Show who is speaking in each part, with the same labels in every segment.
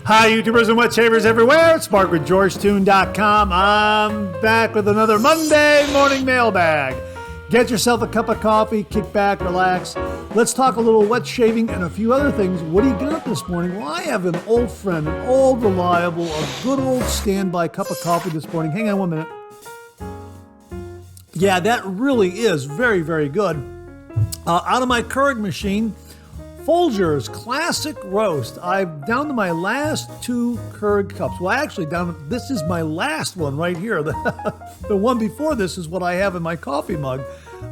Speaker 1: Hi, YouTubers and wet shavers everywhere. It's Mark with GeorgeToon.com. I'm back with another Monday morning mailbag. Get yourself a cup of coffee, kick back, relax. Let's talk a little wet shaving and a few other things. What do you got this morning? Well, I have an old friend, an old reliable, a good old standby cup of coffee this morning. Hang on 1 minute. Yeah, that really is very, very good. Out of my Keurig machine, Folgers Classic Roast. I'm down to my last 2 Keurig cups. Well, actually, this is my last one right here. The one before this is what I have in my coffee mug.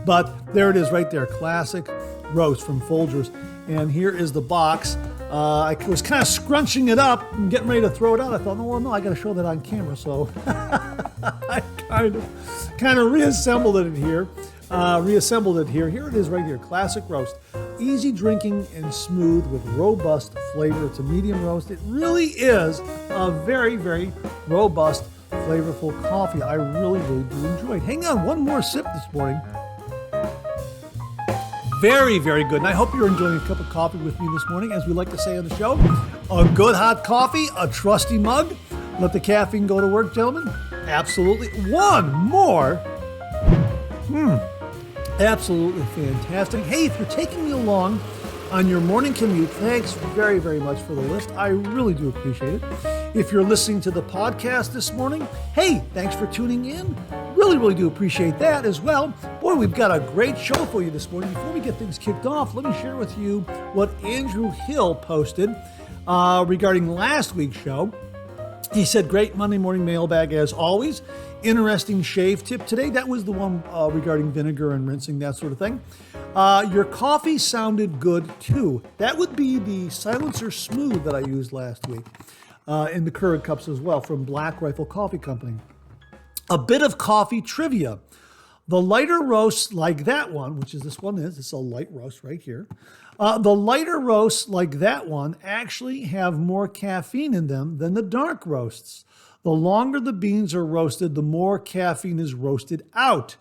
Speaker 1: But there it is right there, Classic Roast from Folgers. And here is the box. I was kind of scrunching it up and getting ready to throw it out. I thought, no, I got to show that on camera. So I kind of reassembled it here. Here it is right here, Classic Roast. Easy drinking and smooth with robust flavor. It's a medium roast. It really is a very, very robust, flavorful coffee. I really, really do enjoy it. Hang on, one more sip this morning. Very, very good. And I hope you're enjoying a cup of coffee with me this morning. As we like to say on the show, a good hot coffee, a trusty mug. Let the caffeine go to work, gentlemen. Absolutely. One more. Absolutely fantastic. Hey, if you're taking me along on your morning commute, thanks very, very much for the lift. I really do appreciate it. If you're listening to the podcast this morning, hey, thanks for tuning in. Really, really do appreciate that as well. Boy, we've got a great show for you this morning. Before we get things kicked off, let me share with you what Andrew Hill posted regarding last week's show. He said, great Monday morning mailbag as always. Interesting shave tip today. That was the one regarding vinegar and rinsing, that sort of thing. Your coffee sounded good too. That would be the Silencer Smooth that I used last week in the Keurig cups as well from Black Rifle Coffee Company. A bit of coffee trivia. The lighter roasts like that one, which is this one is, it's a light roast right here. The lighter roasts like that one actually have more caffeine in them than the dark roasts. The longer the beans are roasted, the more caffeine is roasted out.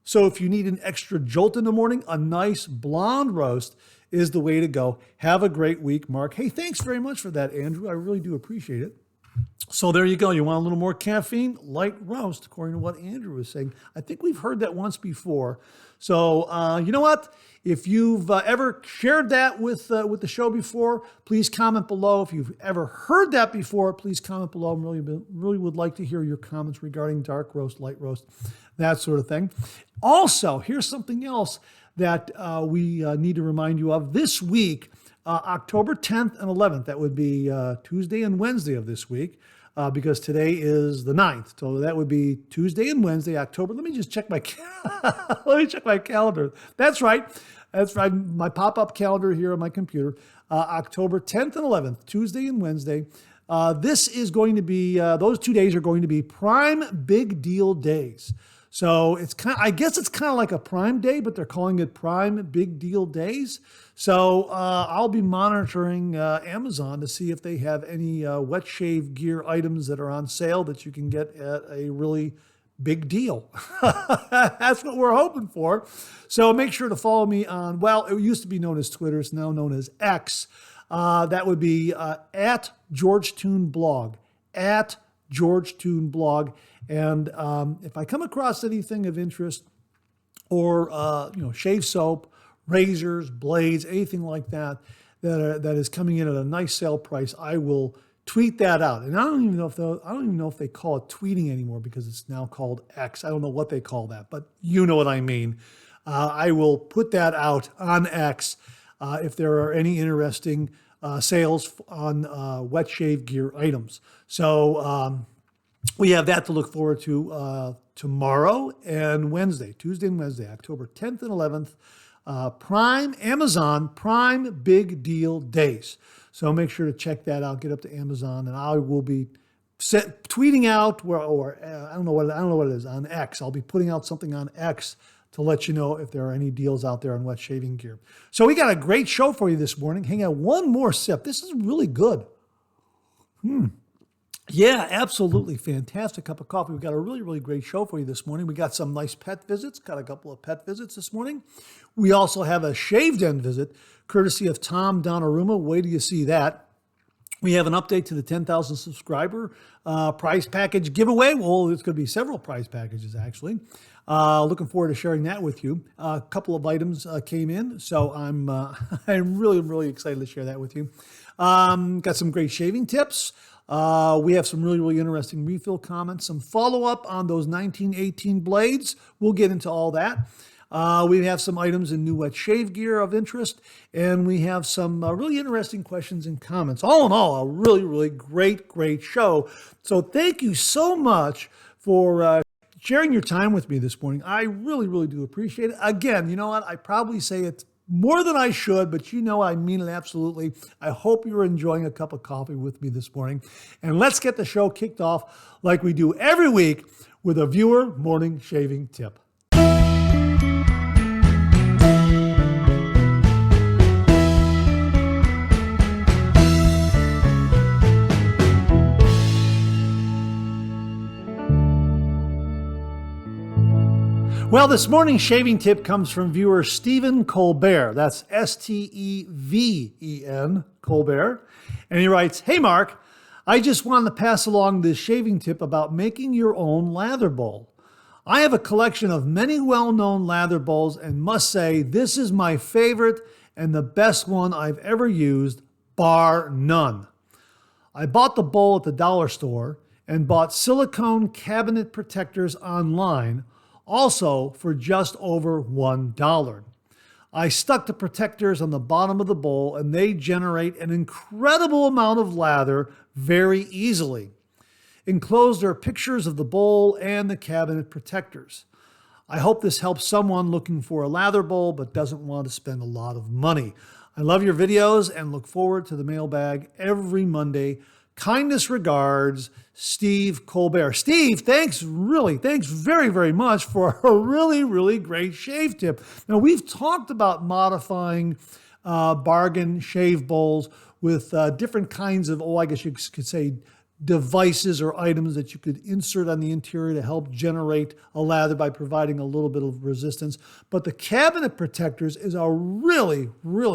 Speaker 1: So if you need an extra jolt in the morning, a nice blonde roast is the way to go. Have a great week, Mark. Hey, thanks very much for that, Andrew. I really do appreciate it. So there you go. You want a little more caffeine? Light roast, according to what Andrew was saying. I think we've heard that once before. So you know what? If you've ever shared that with the show before, please comment below. If you've ever heard that before, please comment below. I really would like to hear your comments regarding dark roast, light roast, that sort of thing. Also, here's something else that we need to remind you of. This week, October 10th and 11th, that would be Tuesday and Wednesday of this week, because today is the 9th. So that would be Tuesday and Wednesday, October. Let me just check my calendar. That's right. My pop-up calendar here on my computer. October 10th and 11th, Tuesday and Wednesday. This is going to be, those 2 days are going to be Prime Big Deal Days. So I guess it's kind of like a Prime Day, but they're calling it Prime Big Deal Days. So I'll be monitoring Amazon to see if they have any wet shave gear items that are on sale that you can get at a really big deal. That's what we're hoping for. So make sure to follow me on, well, it used to be known as Twitter. It's now known as X. That would be at GeorgeToonBlog, at GeorgeToonBlog. And if I come across anything of interest or, shave soap, razors, blades, anything like that, that is coming in at a nice sale price, I will tweet that out. And I don't even know if they call it tweeting anymore because it's now called X. I don't know what they call that, but you know what I mean. I will put that out on X if there are any interesting sales on wet shave gear items. So we have that to look forward to tomorrow and Wednesday, Tuesday and Wednesday, October 10th and 11th. Amazon Prime Big Deal Days. So make sure to check that out. Get up to Amazon, and I will be tweeting out, I don't know what it is on X. I'll be putting out something on X to let you know if there are any deals out there on wet shaving gear. So we got a great show for you this morning. Hang on, one more sip. This is really good. Yeah, absolutely fantastic cup of coffee. We've got a really, really great show for you this morning. We got some nice pet visits, got a couple of pet visits this morning. We also have a shaved end visit, courtesy of Tom Donnarumma. Wait till you see that. We have an update to the 10,000 subscriber prize package giveaway. Well, it's going to be several prize packages, actually. Looking forward to sharing that with you. A couple of items came in, so I'm I'm really excited to share that with you. Got some great shaving tips. We have some really interesting refill comments, some follow-up on those 1918 blades. We'll get into all that. We have some items in new wet shave gear of interest, and we have some really interesting questions and comments. All in all, a really great show. So thank you so much for sharing your time with me this morning. I really do appreciate it. Again, you know what? I probably say it more than I should, but you know I mean it absolutely. I hope you're enjoying a cup of coffee with me this morning. And let's get the show kicked off like we do every week with a viewer morning shaving tip. Well, this morning's shaving tip comes from viewer Stephen Colbert. That's Steven Colbert. And he writes, "Hey, Mark, I just wanted to pass along this shaving tip about making your own lather bowl. I have a collection of many well-known lather bowls and must say this is my favorite and the best one I've ever used, bar none. I bought the bowl at the dollar store and bought silicone cabinet protectors online, also for just over $1. I stuck the protectors on the bottom of the bowl and they generate an incredible amount of lather very easily. Enclosed are pictures of the bowl and the cabinet protectors. I hope this helps someone looking for a lather bowl but doesn't want to spend a lot of money. I love your videos and look forward to the mailbag every Monday. Kindest regards, Steve Colbert." Steve, thanks very much for a really great shave tip. Now, we've talked about modifying bargain shave bowls with different kinds of, I guess you could say, devices or items that you could insert on the interior to help generate a lather by providing a little bit of resistance. But the cabinet protectors is a really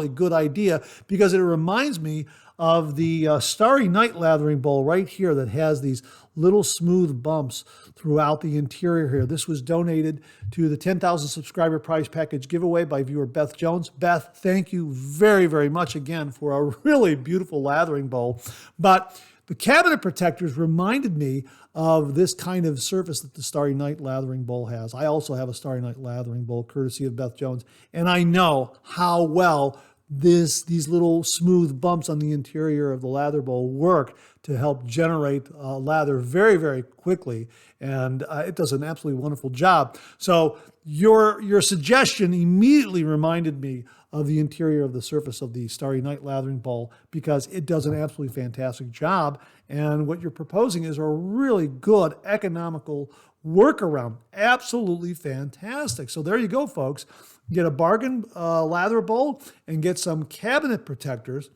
Speaker 1: good idea because it reminds me of the Starry Night lathering bowl right here that has these little smooth bumps throughout the interior here. This was donated to the 10,000 subscriber prize package giveaway by viewer Beth Jones. Beth, thank you very much again for a really beautiful lathering bowl. But the cabinet protectors reminded me of this kind of surface that the Starry Night lathering bowl has. I also have a Starry Night lathering bowl courtesy of Beth Jones, and I know how well these little smooth bumps on the interior of the lather bowl work to help generate lather very quickly, and it does an absolutely wonderful job. So your suggestion immediately reminded me of the interior of the surface of the Starry Night lathering bowl because it does an absolutely fantastic job, and what you're proposing is a really good economical workaround. Absolutely fantastic. So there you go, folks. Get a bargain lather bowl and get some cabinet protectors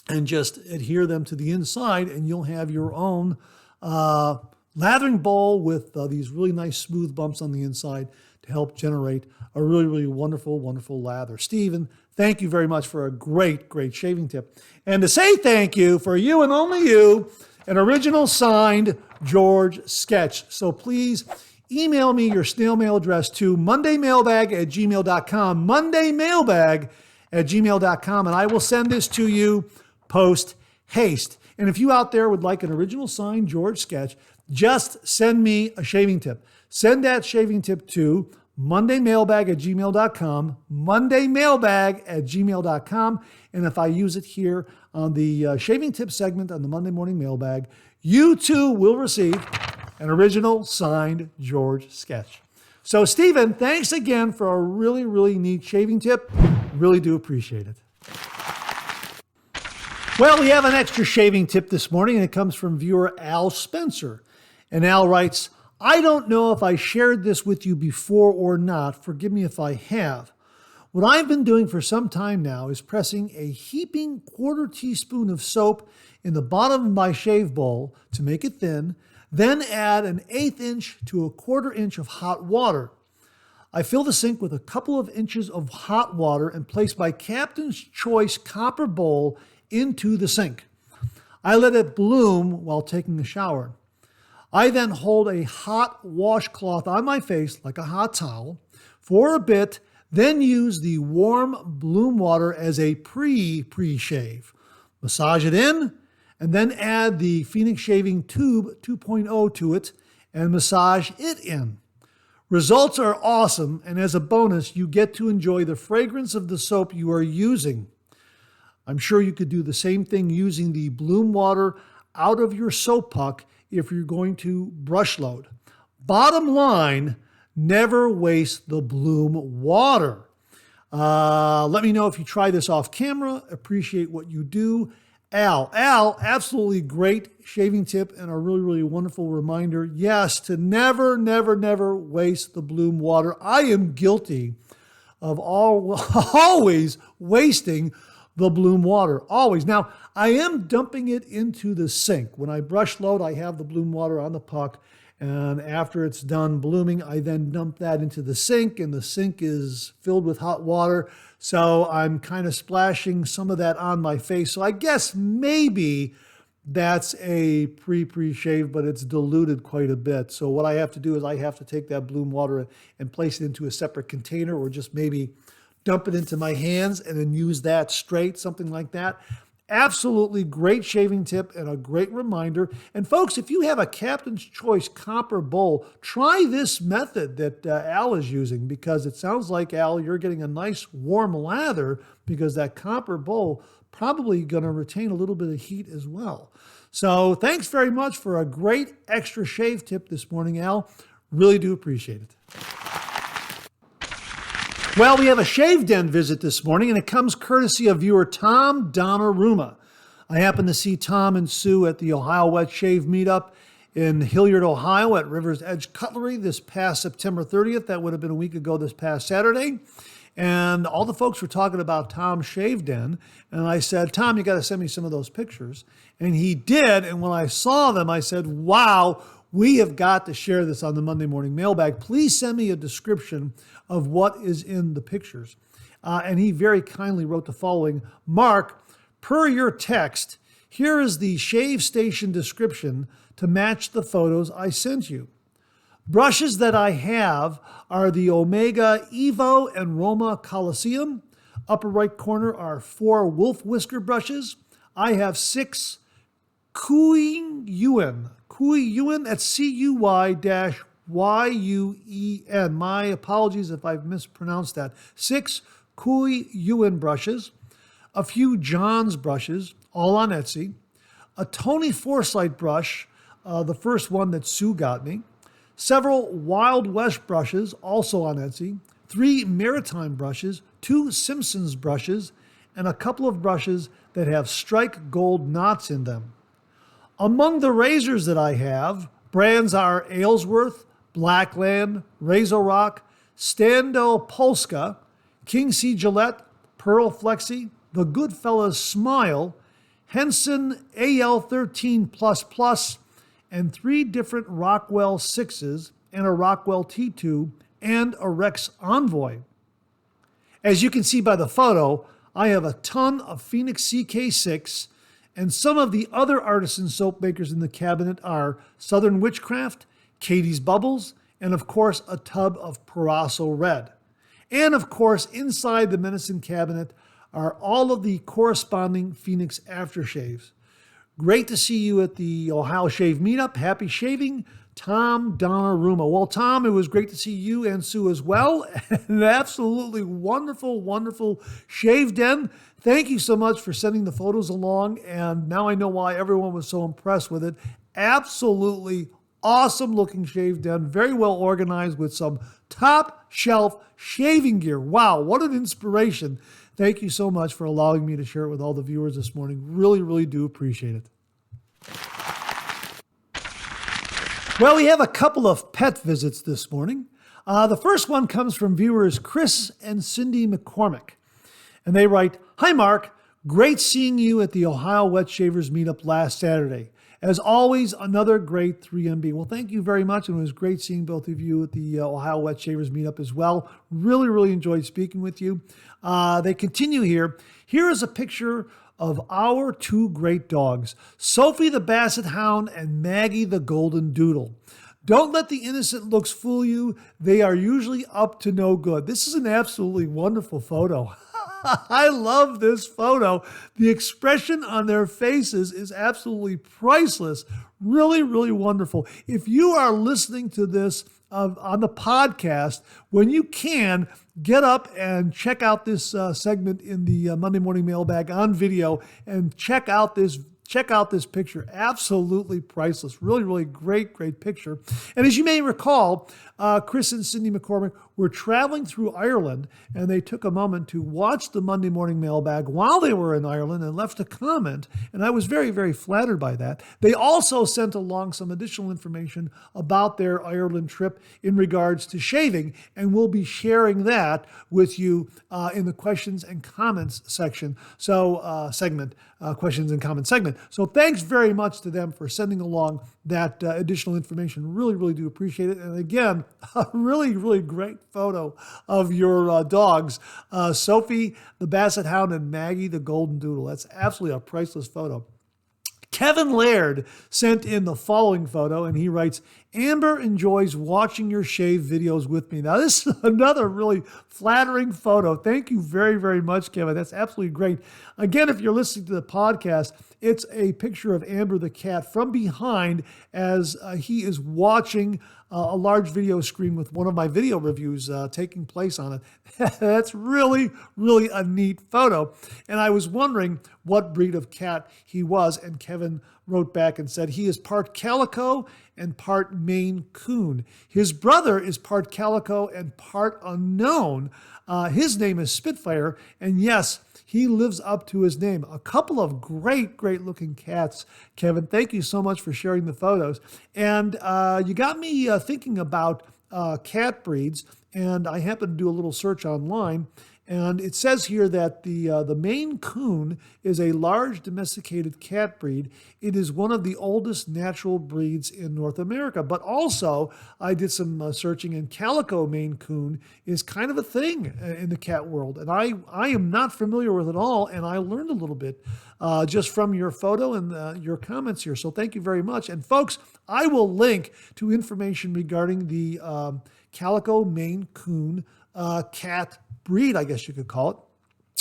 Speaker 1: and just adhere them to the inside, and you'll have your own lathering bowl with these really nice smooth bumps on the inside to help generate a really wonderful lather. Stephen, thank you very much for a great shaving tip. And to say thank you, for you and only you, an original signed George sketch. So please email me your snail mail address to mondaymailbag@gmail.com, mondaymailbag@gmail.com, and I will send this to you post haste. And if you out there would like an original signed George sketch, just send me a shaving tip. Send that shaving tip to mondaymailbag@gmail.com, mondaymailbag@gmail.com, and if I use it here on the shaving tip segment on the Monday Morning Mailbag, you too will receive an original signed George sketch. So, Stephen, thanks again for a really neat shaving tip. Really do appreciate it. Well, we have an extra shaving tip this morning, and it comes from viewer Al Spencer. And Al writes, "I don't know if I shared this with you before or not. Forgive me if I have. What I've been doing for some time now is pressing a heaping quarter teaspoon of soap in the bottom of my shave bowl to make it thin, then add an 1/8 inch to a 1/4 inch of hot water. I fill the sink with a couple of inches of hot water and place my Captain's Choice copper bowl into the sink. I let it bloom while taking a shower. I then hold a hot washcloth on my face like a hot towel for a bit, then use the warm bloom water as a pre-shave. Massage it in, and then add the Phoenix Shaving Tube 2.0 to it and massage it in. Results are awesome, and as a bonus, you get to enjoy the fragrance of the soap you are using. I'm sure you could do the same thing using the bloom water out of your soap puck if you're going to brush load. Bottom line, never waste the bloom water. Let me know if you try this off camera. Appreciate what you do. Al, absolutely great shaving tip and a really, really wonderful reminder. Yes, to never, never, never waste the bloom water. I am guilty of always wasting the bloom water, always. Now, I am dumping it into the sink. When I brush load, I have the bloom water on the puck, and after it's done blooming, I then dump that into the sink, and the sink is filled with hot water. So I'm kind of splashing some of that on my face. So I guess maybe that's a pre-shave, but it's diluted quite a bit. So what I have to do is I have to take that bloom water and place it into a separate container, or just maybe dump it into my hands and then use that straight, something like that. Absolutely great shaving tip and a great reminder. And folks, if you have a Captain's Choice copper bowl, try this method that Al is using, because it sounds like, Al, you're getting a nice warm lather, because that copper bowl probably going to retain a little bit of heat as well. So thanks very much for a great extra shave tip this morning, Al. Really do appreciate it. Well, we have a Shave Den visit this morning, and it comes courtesy of viewer Tom Donnarumma. I happened to see Tom and Sue at the Ohio Wet Shave Meet Up in Hilliard, Ohio at River's Edge Cutlery this past September 30th. That would have been a week ago this past Saturday. And all the folks were talking about Tom's Shave Den. And I said, Tom, you got to send me some of those pictures. And he did. And when I saw them, I said, wow, we have got to share this on the Monday Morning Mailbag. Please send me a description of what is in the pictures. And he very kindly wrote the following: Mark, per your text, here is the shave station description to match the photos I sent you. Brushes that I have are the Omega Evo and Roma Coliseum. Upper right corner are 4 wolf whisker brushes. I have 6 Cuyuen, that's CUY-YUEN. My apologies if I've mispronounced that. 6 Cuyuen brushes, a few John's brushes, all on Etsy, a Tony Forsyth brush, the first one that Sue got me, several Wild West brushes, also on Etsy, 3 Maritime brushes, 2 Simpsons brushes, and a couple of brushes that have strike gold knots in them. Among the razors that I have, brands are Aylesworth, Blackland, Razor Rock, Stando Polska, King C. Gillette, Pearl Flexi, the Goodfellas Smile, Henson AL13++, and 3 different Rockwell 6s, and a Rockwell T2, and a Rex Envoy. As you can see by the photo, I have a ton of Phoenix CK6, and some of the other artisan soap makers in the cabinet are Southern Witchcraft, Katie's Bubbles, and of course a tub of Parasso Red. And of course, inside the medicine cabinet are all of the corresponding Phoenix aftershaves. Great to see you at the Ohio Shave Meetup. Happy shaving, Tom Donnarumma. Well, Tom, it was great to see you and Sue as well. An absolutely wonderful, wonderful shave den. Thank you so much for sending the photos along. And now I know why everyone was so impressed with it. Absolutely awesome looking shave den. Very well organized with some top shelf shaving gear. Wow, what an inspiration. Thank you so much for allowing me to share it with all the viewers this morning. Really, really do appreciate it. Well, we have a couple of pet visits this morning. The first one comes from viewers Chris and Cindy McCormick. And they write, "Hi, Mark. Great seeing you at the Ohio Wet Shavers Meetup last Saturday. As always, another great 3MB. Well, thank you very much. And it was great seeing both of you at the Ohio Wet Shavers Meetup as well. Really, really enjoyed speaking with you. They continue here. Here is a picture of our two great dogs, Sophie the Basset Hound and Maggie the Golden Doodle. Don't let the innocent looks fool you. They are usually up to no good. This is an absolutely wonderful photo. I love this photo. The expression on their faces is absolutely priceless. Really, really wonderful. If you are listening to this on the podcast, when you can, get up and check out this segment in the Monday Morning Mailbag on video and check out this picture. Absolutely priceless. Really, really great picture. And as you may recall, Chris and Cindy McCormick were traveling through Ireland, and they took a moment to watch the Monday Morning Mailbag while they were in Ireland and left a comment. And I was very, very flattered by that. They also sent along some additional information about their Ireland trip in regards to shaving, and we'll be sharing that with you in the questions and comments section. So questions and comments segment. So thanks very much to them for sending along that additional information. Really, really do appreciate it. And again, a really, really great photo of your dogs, Sophie the Basset Hound and Maggie the Golden Doodle. That's absolutely a priceless photo. Kevin Laird sent in the following photo, and he writes, Amber enjoys watching your shave videos with me. Now, this is another really flattering photo. Thank you very, very much, Kevin. That's absolutely great. Again, if you're listening to the podcast, it's a picture of Amber the cat from behind as he is watching a large video screen with one of my video reviews taking place on it. That's really, really a neat photo. And I was wondering what breed of cat he was, and Kevin wrote back and said he is part calico and part Maine Coon. His brother is part calico and part unknown. His name is Spitfire, and yes, he lives up to his name. A couple of great looking cats, Kevin. Thank you so much for sharing the photos. And you got me thinking about cat breeds, and I happened to do a little search online. And it says here that the Maine Coon is a large domesticated cat breed. It is one of the oldest natural breeds in North America. But also, I did some searching, and Calico Maine Coon is kind of a thing in the cat world. And I am not familiar with it all, and I learned a little bit just from your photo and your comments here. So thank you very much. And folks, I will link to information regarding the Calico Maine Coon cat breed, I guess you could call it,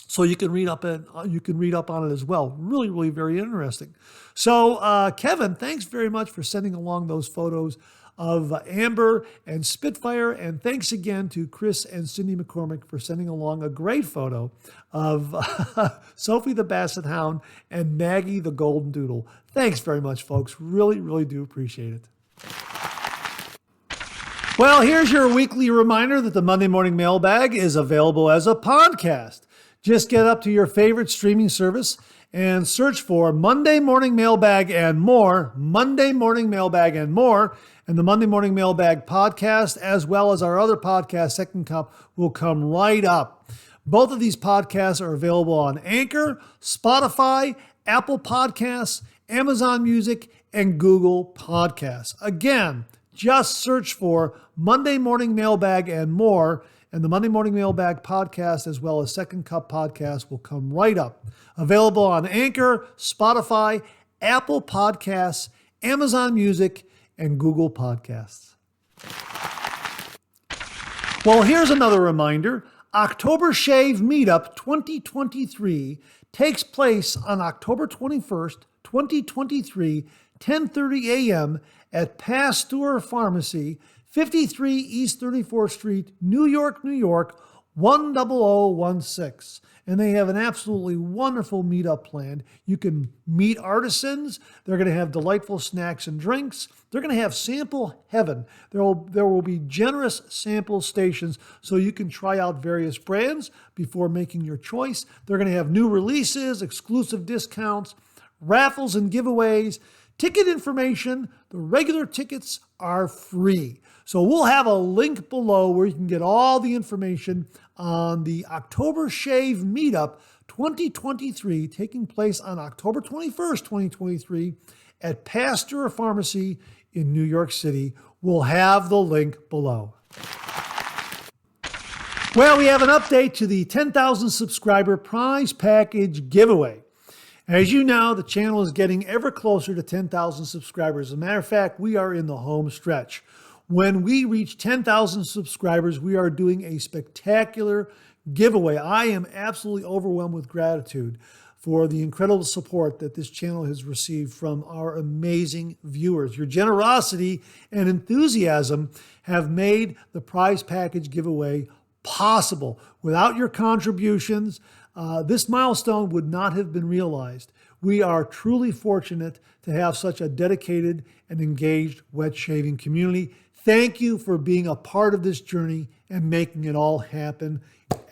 Speaker 1: so you can read up on it as well. Really, really very interesting. So, Kevin, thanks very much for sending along those photos of Amber and Spitfire, and thanks again to Chris and Cindy McCormick for sending along a great photo of Sophie the Basset Hound and Maggie the Golden Doodle. Thanks very much, folks. Really, really do appreciate it. Well, here's your weekly reminder that the Monday Morning Mailbag is available as a podcast. Just get up to your favorite streaming service and search for Monday Morning Mailbag and more, Monday Morning Mailbag and more, and the Monday Morning Mailbag podcast, as well as our other podcast, Second Cup, will come right up. Both of these podcasts are available on Anchor, Spotify, Apple Podcasts, Amazon Music, and Google Podcasts. Again, just search for Monday Morning Mailbag and more, and the Monday Morning Mailbag podcast, as well as Second Cup podcast, will come right up. Available on Anchor, Spotify, Apple Podcasts, Amazon Music, and Google Podcasts. Well, here's another reminder. Oktobershave Meet Up 2023 takes place on October 21st, 2023, 10:30 a.m. at Pasteur Pharmacy, 53 East 34th Street, New York, New York, 10016. And they have an absolutely wonderful meetup planned. You can meet artisans. They're going to have delightful snacks and drinks. They're going to have sample heaven. There will be generous sample stations so you can try out various brands before making your choice. They're going to have new releases, exclusive discounts, raffles and giveaways. Ticket information, the regular tickets are free. So we'll have a link below where you can get all the information on the Oktobershave Meet Up 2023, taking place on October 21st, 2023 at Pasteur Pharmacy in New York City. We'll have the link below. Well, we have an update to the 10,000 subscriber prize package giveaway. As you know, the channel is getting ever closer to 10,000 subscribers. As a matter of fact, we are in the home stretch. When we reach 10,000 subscribers, we are doing a spectacular giveaway. I am absolutely overwhelmed with gratitude for the incredible support that this channel has received from our amazing viewers. Your generosity and enthusiasm have made the prize package giveaway possible. Without your contributions, this milestone would not have been realized. We are truly fortunate to have such a dedicated and engaged wet shaving community. Thank you for being a part of this journey and making it all happen.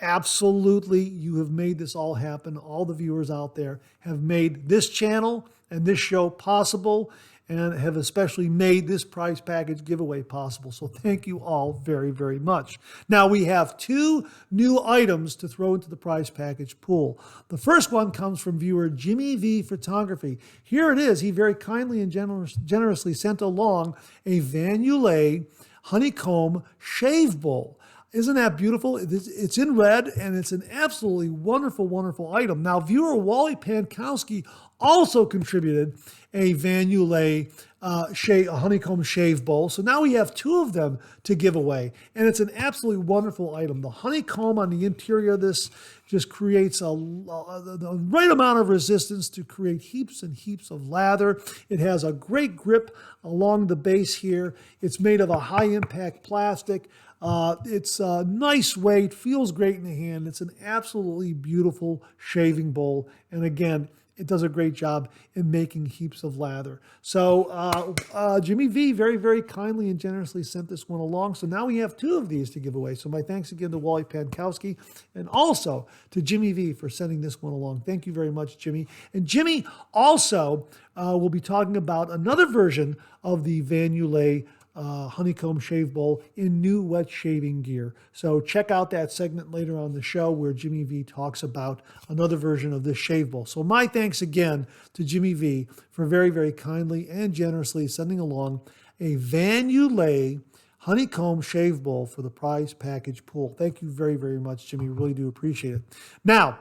Speaker 1: Absolutely, you have made this all happen. All the viewers out there have made this channel and this show possible, and have especially made this prize package giveaway possible. So thank you all very, very much. Now we have two new items to throw into the prize package pool. The first one comes from viewer Jimmy V Photography. Here it is. He very kindly and generously sent along a Van Yulay Honeycomb shave bowl. Isn't that beautiful? It's in red, and it's an absolutely wonderful, wonderful item. Now, viewer Wally Pankowski also contributed a Van Yulay honeycomb shave bowl. So now we have two of them to give away, and it's an absolutely wonderful item. The honeycomb on the interior of this just creates the right amount of resistance to create heaps and heaps of lather. It has a great grip along the base here. It's made of a high-impact plastic. It's a nice weight, feels great in the hand. It's an absolutely beautiful shaving bowl. And again, it does a great job in making heaps of lather. So Jimmy V very, very kindly and generously sent this one along. So now we have two of these to give away. So my thanks again to Wally Pankowski and also to Jimmy V for sending this one along. Thank you very much, Jimmy. And Jimmy also will be talking about another version of the Van Yulay honeycomb shave bowl in new wet shaving gear. So check out that segment later on the show where Jimmy V talks about another version of this shave bowl. So my thanks again to Jimmy V for very, very kindly and generously sending along a Van Yulay honeycomb shave bowl for the prize package pool. Thank you very, very much, Jimmy. Really do appreciate it. Now,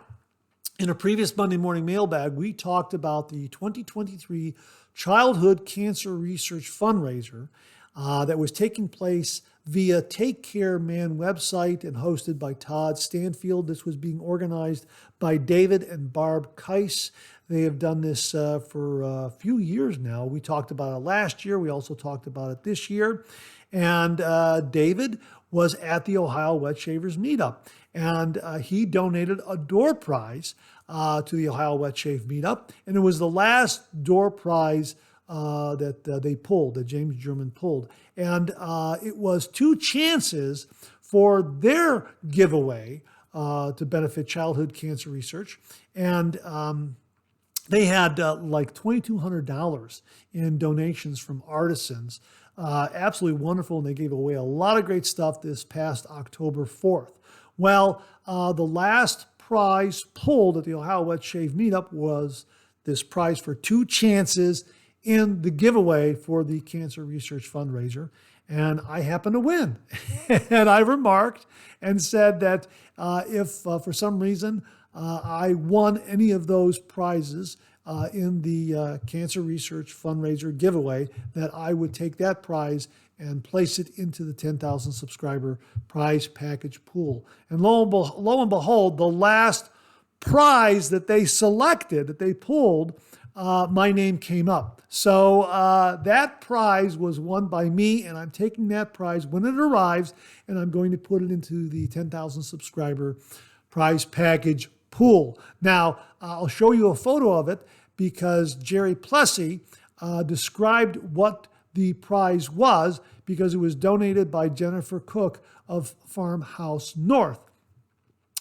Speaker 1: in a previous Monday morning mailbag, we talked about the 2023 Childhood Cancer Research Fundraiser that was taking place via Take Care Man website and hosted by Todd Stanfield. This was being organized by David and Barb Keiss. They have done this for a few years now. We talked about it last year. We also talked about it this year. And David was at the Ohio Wet Shavers Meet Up, and he donated a door prize to the Ohio Wet Shave Meet Up. And it was the last door prize that they pulled, that James German pulled. And it was two chances for their giveaway to benefit childhood cancer research. And they had like $2,200 in donations from artisans. Absolutely wonderful. And they gave away a lot of great stuff this past October 4th. Well, the last prize pulled at the Ohio Wet Shave Meetup was this prize for two chances in the giveaway for the Cancer Research Fundraiser. And I happened to win. And I remarked and said that if for some reason I won any of those prizes in the Cancer Research Fundraiser giveaway, that I would take that prize and place it into the 10,000 subscriber prize package pool. And lo and behold, the last prize that they selected, that they pulled, my name came up. So that prize was won by me, and I'm taking that prize when it arrives, and I'm going to put it into the 10,000 subscriber prize package pool. Now, I'll show you a photo of it because Jerry Plessy described what the prize was, because it was donated by Jennifer Cook of Farmhouse North.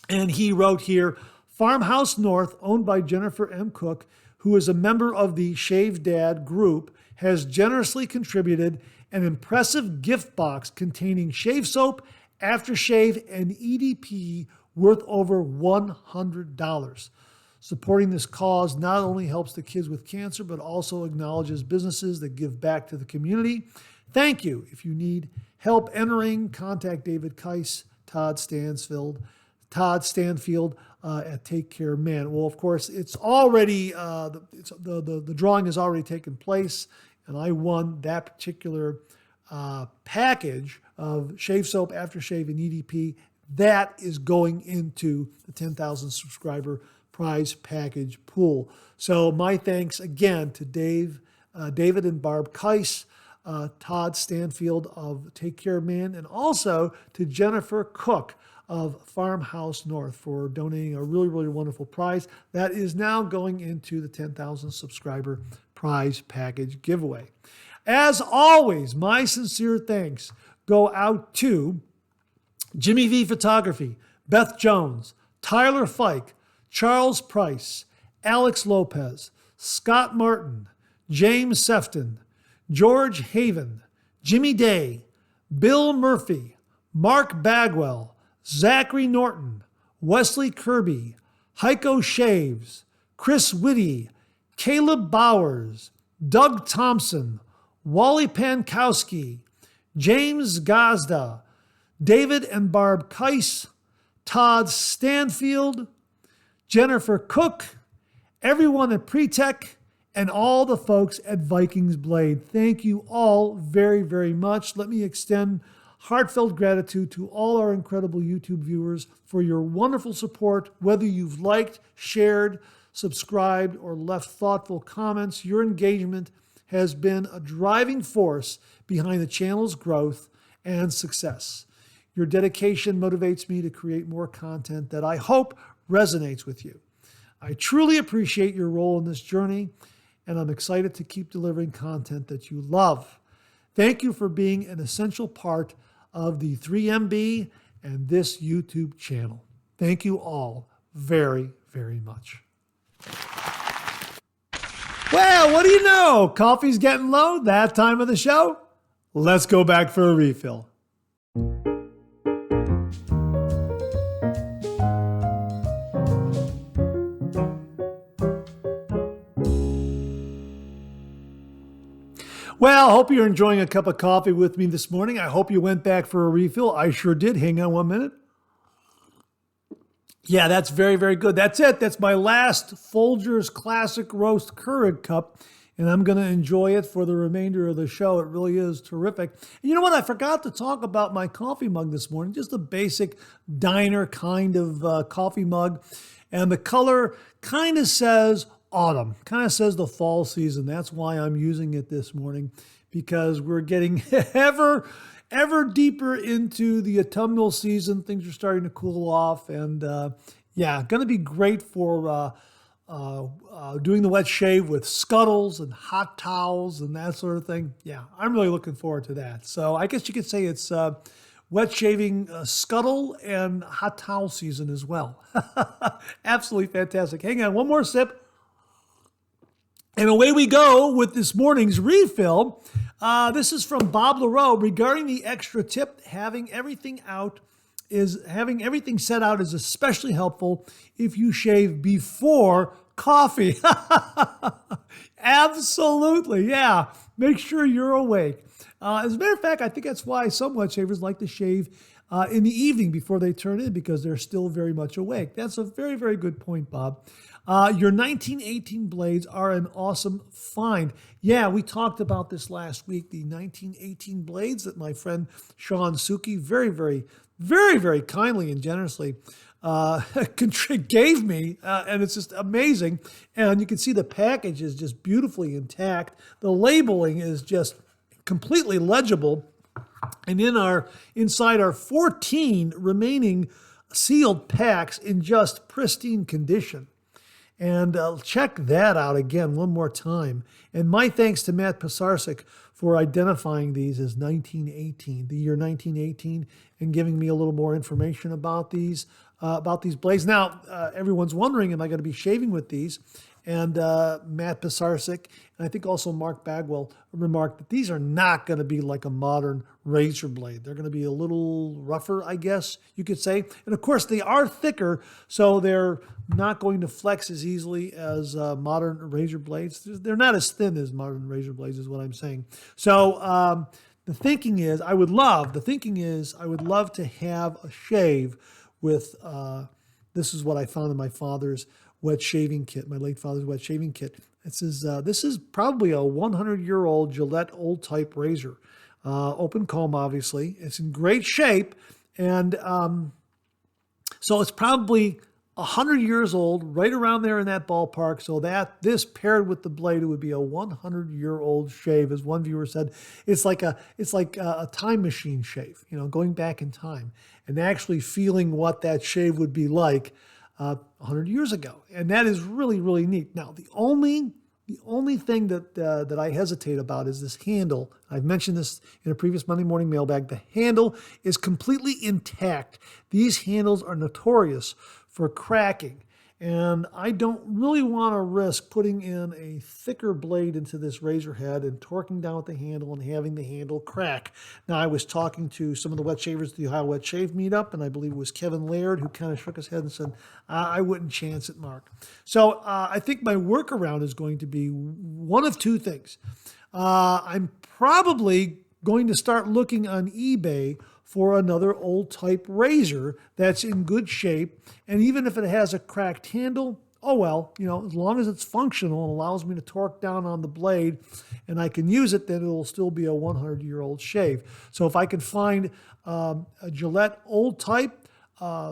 Speaker 1: And he wrote here, Farmhouse North, owned by Jennifer M. Cook, who is a member of the Shave Dad group, has generously contributed an impressive gift box containing shave soap, aftershave, and EDP worth over $100. Supporting this cause not only helps the kids with cancer, but also acknowledges businesses that give back to the community. Thank you. If you need help entering, contact David Keiss, Todd Stanfield at Take Care Man. Well, of course, it's already the drawing has already taken place, and I won that particular package of shave soap, aftershave, and EDP. That is going into the 10,000 subscriber prize package pool. So my thanks again to David and Barb Keiss, Todd Stanfield of Take Care Man, and also to Jennifer Cook of Farmhouse North for donating a really, really wonderful prize that is now going into the 10,000 subscriber prize package giveaway. As always, my sincere thanks go out to Jimmy V Photography, Beth Jones, Tyler Fike, Charles Price, Alex Lopez, Scott Martin, James Sefton, George Haven, Jimmy Day, Bill Murphy, Mark Bagwell, Zachary Norton, Wesley Kirby, Heiko Shaves, Chris Whitty, Caleb Bowers, Doug Thompson, Wally Pankowski, James Gazda, David and Barb Keiss, Todd Stanfield, Jennifer Cook, everyone at Pretech, and all the folks at Vikings Blade. Thank you all very, very much. Let me extend heartfelt gratitude to all our incredible YouTube viewers for your wonderful support, whether you've liked, shared, subscribed, or left thoughtful comments. Your engagement has been a driving force behind the channel's growth and success. Your dedication motivates me to create more content that I hope resonates with you. I truly appreciate your role in this journey, and I'm excited to keep delivering content that you love. Thank you for being an essential part of the 3MB and this YouTube channel. Thank you all very, very much. Well, what do you know? Coffee's getting low, that time of the show. Let's go back for a refill. Well, I hope you're enjoying a cup of coffee with me this morning. I hope you went back for a refill. I sure did. Hang on 1 minute. Yeah, that's very, very good. That's it. That's my last Folgers Classic Roast Keurig cup, and I'm going to enjoy it for the remainder of the show. It really is terrific. And you know what? I forgot to talk about my coffee mug this morning, just a basic diner kind of coffee mug. And the color kind of says autumn, kind of says the fall season. That's why I'm using it this morning, because we're getting ever deeper into the autumnal season. Things are starting to cool off, and yeah, going to be great for doing the wet shave with scuttles and hot towels and that sort of thing. Yeah, I'm really looking forward to that. So I guess you could say it's wet shaving scuttle and hot towel season as well. Absolutely fantastic. Hang on, one more sip. And away we go with this morning's refill. This is from Bob LaRoe. Regarding the extra tip, having everything set out is especially helpful if you shave before coffee. Absolutely, yeah. Make sure you're awake. As a matter of fact, I think that's why some wet shavers like to shave in the evening before they turn in, because they're still very much awake. That's a very, very good point, Bob. Your 1918 blades are an awesome find. Yeah, we talked about this last week, the 1918 blades that my friend Sean Suki very, very, very, very kindly and generously gave me, and it's just amazing. And you can see the package is just beautifully intact. The labeling is just completely legible. And inside our 14 remaining sealed packs in just pristine condition. And check that out again one more time. And my thanks to Matt Pisarcik for identifying these as 1918, the year 1918, and giving me a little more information about these blades. Now, everyone's wondering, am I going to be shaving with these? And Matt Pisarcik, and I think also Mark Bagwell, remarked that these are not going to be like a modern razor blade. They're going to be a little rougher, I guess you could say. And of course, they are thicker, so they're not going to flex as easily as modern razor blades. They're not as thin as modern razor blades, is what I'm saying. So the thinking is I would love to have a shave with, this is what I found in my father's wet shaving kit, my late father's wet shaving kit. This is probably a 100-year-old Gillette old type razor, open comb, obviously. It's in great shape. And so it's probably 100 years old, right around there in that ballpark. So that this paired with the blade, it would be a 100-year-old shave. As one viewer said, it's like a time machine shave, going back in time and actually feeling what that shave would be like 100 years ago. And that is really, really neat. Now, the only thing that I hesitate about is this handle. I've mentioned this in a previous Monday morning mailbag. The handle is completely intact. These handles are notorious for cracking. And I don't really want to risk putting in a thicker blade into this razor head and torquing down with the handle and having the handle crack. Now, I was talking to some of the wet shavers at the Ohio Wet Shave Meet Up, and I believe it was Kevin Laird who kind of shook his head and said, I wouldn't chance it, Mark. So I think my workaround is going to be one of two things. I'm probably going to start looking on eBay for another old type razor that's in good shape. And even if it has a cracked handle, oh well, as long as it's functional and allows me to torque down on the blade and I can use it, then it'll still be a 100-year-old shave. So if I can find a Gillette old type,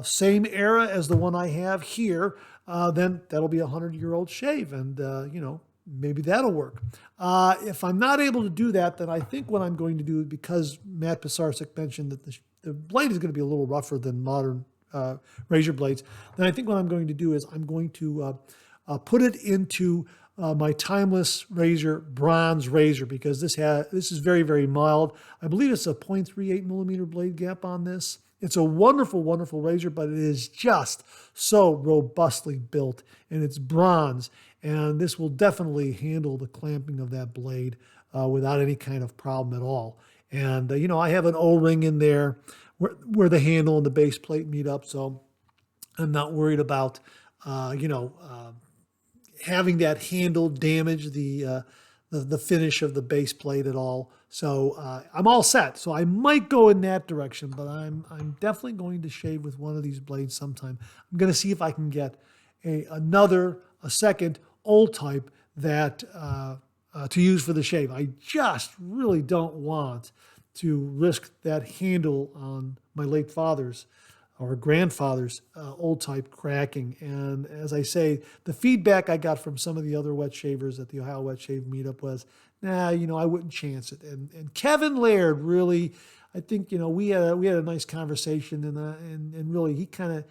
Speaker 1: same era as the one I have here, then that'll be a 100-year-old shave. And, maybe that'll work. If I'm not able to do that, then I think what I'm going to do, because Matt Pisarcik mentioned that the blade is going to be a little rougher than modern razor blades, then I think what I'm going to do is I'm going to put it into my Timeless Razor bronze razor, because this is very, very mild. I believe it's a 0.38 millimeter blade gap on this. It's a wonderful, wonderful razor, but it is just so robustly built, and it's bronze. And this will definitely handle the clamping of that blade without any kind of problem at all. And, I have an O-ring in there where the handle and the base plate meet up, so I'm not worried about, having that handle damage the finish of the base plate at all. So I'm all set. So I might go in that direction, but I'm definitely going to shave with one of these blades sometime. I'm going to see if I can get a second old type that to use for the shave. I just really don't want to risk that handle on my late father's or grandfather's old type cracking. And as I say, the feedback I got from some of the other wet shavers at the Ohio Wet Shave Meetup was, I wouldn't chance it. And Kevin Laird really, I think, we had a nice conversation, and really he kind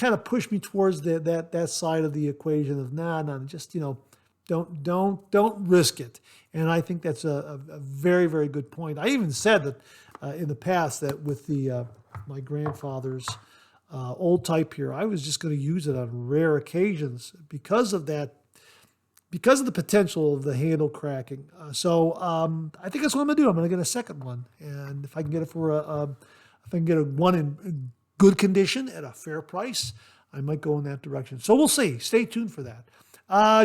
Speaker 1: of pushed me towards that side of the equation of just don't risk it. And I think that's a very, very good point. I even said that in the past that with my grandfather's old type here, I was just going to use it on rare occasions because of the potential of the handle cracking. So I think that's what I'm going to do. I'm going to get a second one, and if I can get it one in good condition at a fair price, I might go in that direction. So we'll see. Stay tuned for that.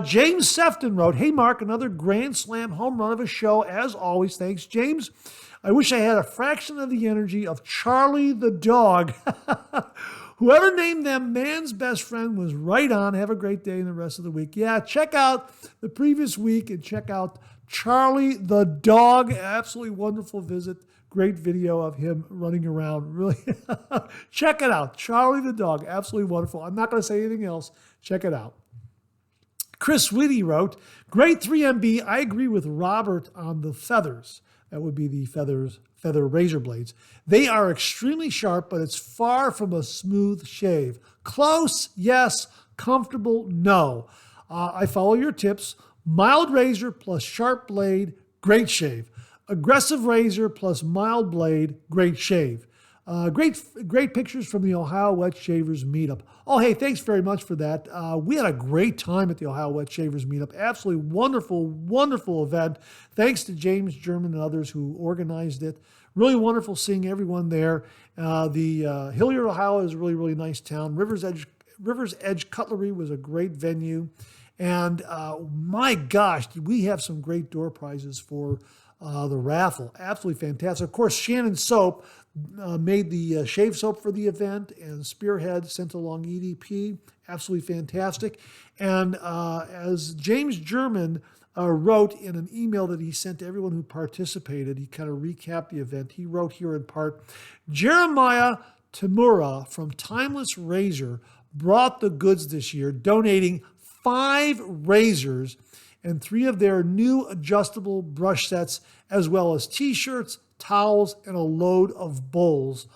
Speaker 1: James Sefton wrote, "Hey Mark, another Grand Slam home run of a show as always. Thanks, James. I wish I had a fraction of the energy of Charlie the dog. Whoever named them man's best friend was right on. Have a great day and the rest of the week." Yeah, check out the previous week and check out Charlie the dog. Absolutely wonderful visit. Great video of him running around. Really, check it out. Charlie the dog. Absolutely wonderful. I'm not going to say anything else. Check it out. Chris Whitty wrote, "Great 3MB. I agree with Robert on the feathers." That would be the feather razor blades. "They are extremely sharp, but it's far from a smooth shave. Close, yes. Comfortable, no. I follow your tips. Mild razor plus sharp blade, great shave. Aggressive razor plus mild blade, great shave. Great pictures from the Ohio Wet Shavers Meetup." Oh, hey, thanks very much for that. We had a great time at the Ohio Wet Shavers Meetup. Absolutely wonderful, wonderful event. Thanks to James German and others who organized it. Really wonderful seeing everyone there. Hilliard, Ohio is a really, really nice town. River's Edge Cutlery was a great venue. And my gosh, did we have some great door prizes for the raffle. Absolutely fantastic. Of course, Shannon Soap made the shave soap for the event, and Spearhead sent along EDP. Absolutely fantastic. And as James German wrote in an email that he sent to everyone who participated, he kind of recapped the event. He wrote here in part, Jeremiah Tamura from Timeless Razor brought the goods this year, donating 5 razors and 3 of their new adjustable brush sets, as well as t-shirts, towels, and a load of bowls,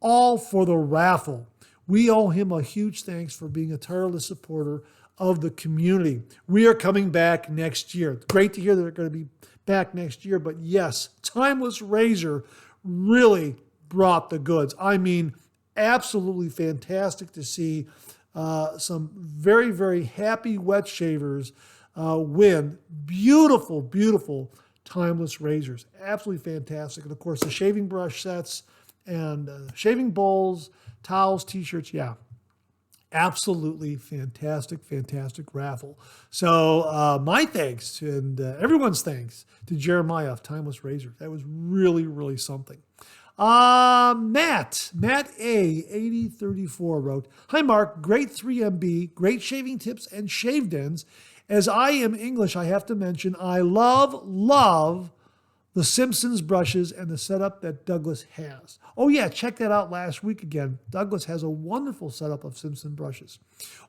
Speaker 1: all for the raffle. We owe him a huge thanks for being a tireless supporter of the community. We are coming back next year. It's great to hear that they're going to be back next year, but yes, Timeless Razor really brought the goods. I mean, absolutely fantastic to see some very, very happy wet shavers win beautiful, beautiful Timeless razors. Absolutely fantastic. And of course, the shaving brush sets and shaving bowls, towels, t-shirts, yeah. Absolutely fantastic, fantastic raffle. So my thanks and everyone's thanks to Jeremiah of Timeless Razor. That was really, really something. Matt A, 8034 wrote, Hi Mark, great 3MB, great shaving tips and shaved ends. As I am English, I have to mention I love the Simpsons brushes and the setup that Douglas has. Oh yeah, check that out last week again. Douglas has a wonderful setup of Simpson brushes.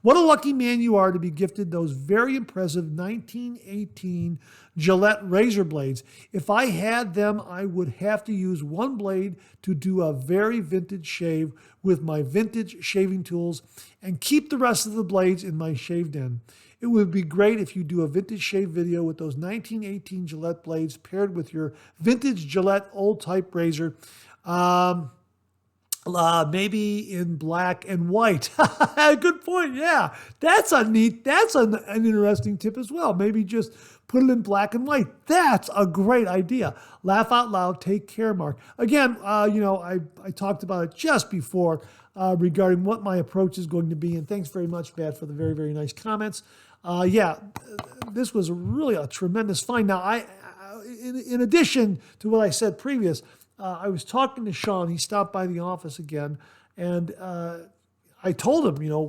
Speaker 1: What a lucky man you are to be gifted those very impressive 1918 Gillette razor blades. If I had them, I would have to use one blade to do a very vintage shave with my vintage shaving tools and keep the rest of the blades in my shaved end. It would be great if you do a vintage shave video with those 1918 Gillette blades paired with your vintage Gillette old type razor, maybe in black and white. Good point. Yeah, that's an interesting tip as well. Maybe just put it in black and white. That's a great idea. Laugh out loud. Take care, Mark. Again, I talked about it just before regarding what my approach is going to be. And thanks very much, Matt, for the very, very nice comments. This was really a tremendous find. Now, in addition to what I said previous, I was talking to Sean. He stopped by the office again, and I told him,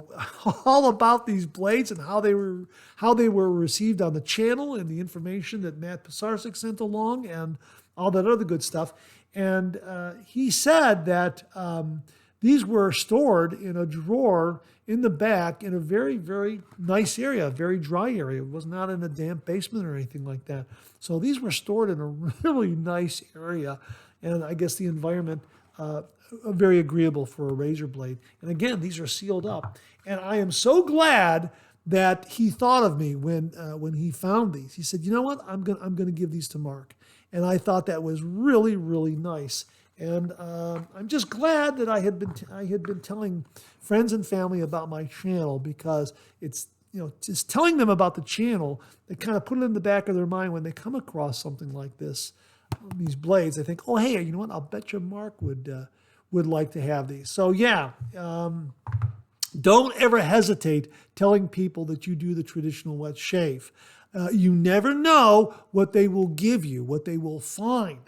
Speaker 1: all about these blades and how they were received on the channel and the information that Matt Pisarcik sent along and all that other good stuff. And he said that these were stored in a drawer in the back in a very, very nice area, a very dry area. It was not in a damp basement or anything like that. So these were stored in a really nice area. And I guess the environment, very agreeable for a razor blade. And again, these are sealed up. And I am so glad that he thought of me when he found these. He said, you know what, I'm gonna give these to Mark. And I thought that was really, really nice. And I'm just glad that I had been telling friends and family about my channel, because it's, just telling them about the channel, they kind of put it in the back of their mind when they come across something like this, these blades. They think, oh, hey, you know what? I'll bet you Mark would like to have these. So yeah, don't ever hesitate telling people that you do the traditional wet shave. You never know what they will give you, what they will find.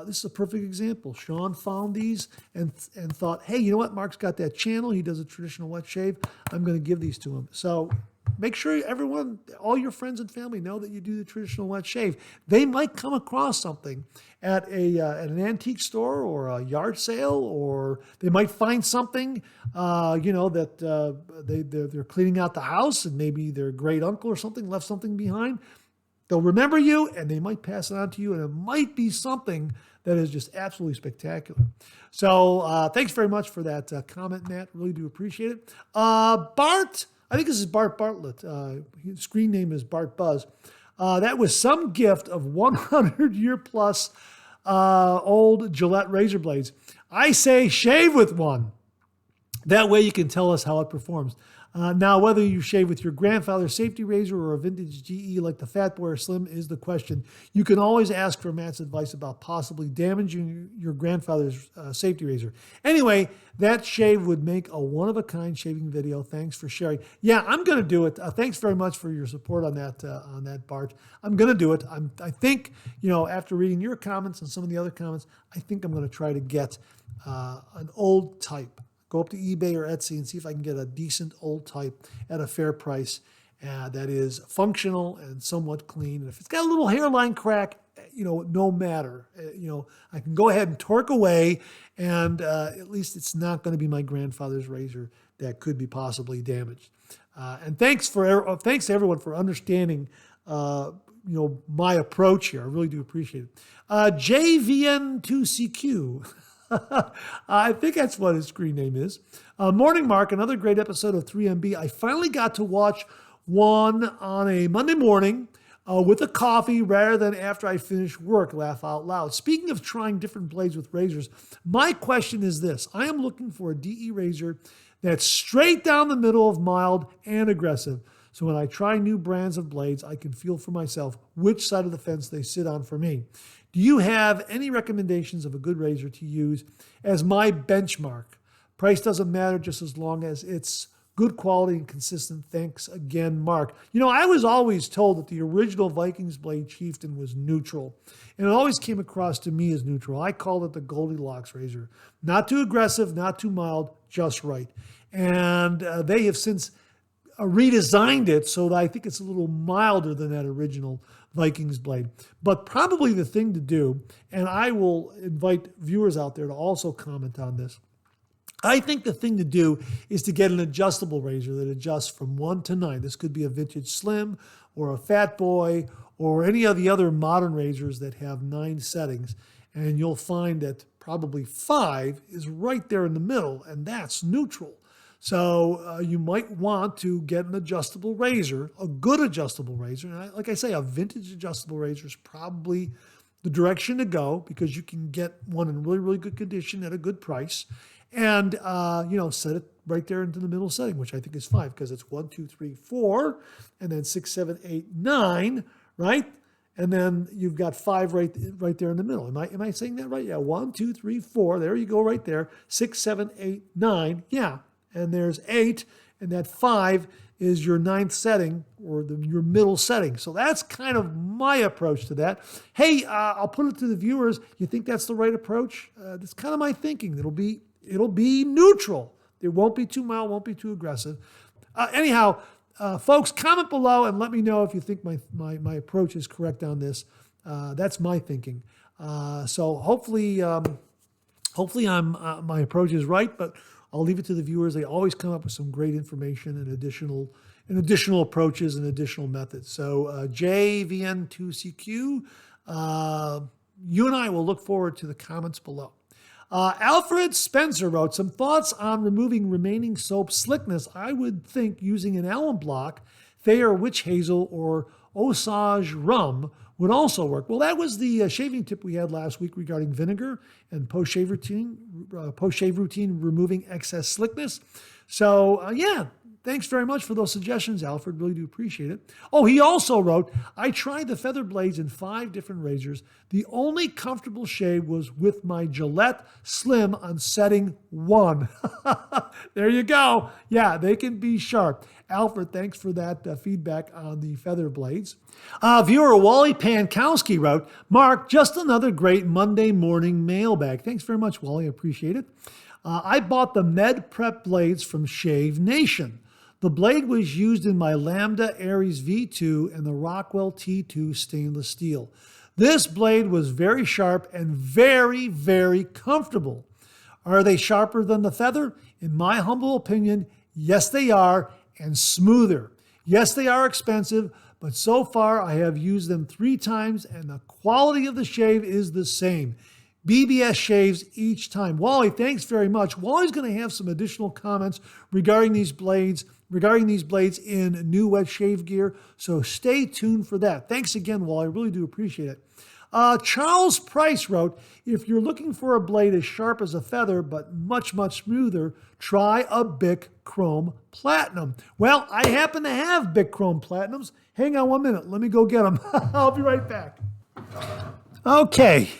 Speaker 1: This is a perfect example. Sean found these and thought, hey, you know what? Mark's got that channel. He does a traditional wet shave. I'm going to give these to him. So make sure all your friends and family know that you do the traditional wet shave. They might come across something at an antique store or a yard sale, or they might find something, that they're cleaning out the house, and maybe their great uncle or something left something behind. They'll remember you, and they might pass it on to you, and it might be something that is just absolutely spectacular. So thanks very much for that comment, Matt. Really do appreciate it. Bart, I think this is Bart Bartlett. His screen name is Bart Buzz. That was some gift of 100-year-plus old Gillette razor blades. I say shave with one. That way you can tell us how it performs. Now, whether you shave with your grandfather's safety razor or a vintage GE like the Fat Boy or Slim is the question. You can always ask for Matt's advice about possibly damaging your grandfather's safety razor. Anyway, that shave would make a one-of-a-kind shaving video. Thanks for sharing. Yeah, I'm going to do it. Thanks very much for your support on that, Bart. I'm going to do it. I think, after reading your comments and some of the other comments, I think I'm going to try to get an old type. Go up to eBay or Etsy and see if I can get a decent old type at a fair price that is functional and somewhat clean. And if it's got a little hairline crack, no matter. I can go ahead and torque away, and at least it's not going to be my grandfather's razor that could be possibly damaged. And thanks to everyone for understanding, my approach here. I really do appreciate it. JVN2CQ. I think that's what his screen name is. Morning, Mark. Another great episode of 3MB. I finally got to watch one on a Monday morning with a coffee rather than after I finished work. Laugh out loud. Speaking of trying different blades with razors, my question is this. I am looking for a DE razor that's straight down the middle of mild and aggressive. So when I try new brands of blades, I can feel for myself which side of the fence they sit on for me. Do you have any recommendations of a good razor to use as my benchmark? Price doesn't matter just as long as it's good quality and consistent. Thanks again, Mark. I was always told that the original Vikings blade Chieftain was neutral, and it always came across to me as neutral. I called it the Goldilocks razor. Not too aggressive, not too mild, just right. And they have since redesigned it so that I think it's a little milder than that original Vikings blade. But probably the thing to do, and I will invite viewers out there to also comment on this, I think the thing to do is to get an adjustable razor that adjusts from 1 to 9. This could be a vintage Slim or a Fat Boy or any of the other modern razors that have 9 settings. And you'll find that probably 5 is right there in the middle, and that's neutral. So you might want to get an adjustable razor, a good adjustable razor. And like I say, a vintage adjustable razor is probably the direction to go because you can get one in really, really good condition at a good price. And, set it right there into the middle setting, which I think is 5 because it's 1, 2, 3, 4, and then 6, 7, 8, 9, right? And then you've got 5 right there in the middle. Am I saying that right? Yeah, 1, 2, 3, 4. There you go right there. 6, 7, 8, 9. Yeah. And there's 8, and that 5 is your 9th setting or your middle setting. So that's kind of my approach to that. Hey, I'll put it to the viewers. You think that's the right approach? That's kind of my thinking. It'll be neutral. It won't be too mild, won't be too aggressive. Anyhow, folks, comment below and let me know if you think my approach is correct on this. That's my thinking. So hopefully my approach is right, but I'll leave it to the viewers. They always come up with some great information and additional approaches and additional methods. So JVN2CQ, you and I will look forward to the comments below. Alfred Spencer wrote, some thoughts on removing remaining soap slickness. I would think using an alum block, Thayer Witch Hazel, or Osage rum would also work. Well, that was the shaving tip we had last week regarding vinegar and post-shave routine removing excess slickness. So, thanks very much for those suggestions, Alfred. Really do appreciate it. Oh, he also wrote, I tried the feather blades in 5 different razors. The only comfortable shave was with my Gillette Slim on setting 1. There you go. Yeah, they can be sharp. Alfred, thanks for that feedback on the feather blades. Viewer Wally Pankowski wrote, Mark, just another great Monday morning mailbag. Thanks very much, Wally. I appreciate it. I bought the Med Prep blades from Shave Nation. The blade was used in my Lambda Aries V2 and the Rockwell T2 stainless steel. This blade was very sharp and very, very comfortable. Are they sharper than the feather? In my humble opinion, yes, they are, and smoother. Yes, they are expensive, but so far I have used them 3 times and the quality of the shave is the same. BBS shaves each time. Wally, thanks very much. Wally's going to have some additional comments regarding these blades in new wet shave gear, so stay tuned for that. Thanks again, Wally. I really do appreciate it. Charles Price wrote, if you're looking for a blade as sharp as a feather but much, much smoother, try a Bic Chrome Platinum. Well, I happen to have Bic Chrome Platinums. Hang on 1 minute. Let me go get them. I'll be right back. Okay,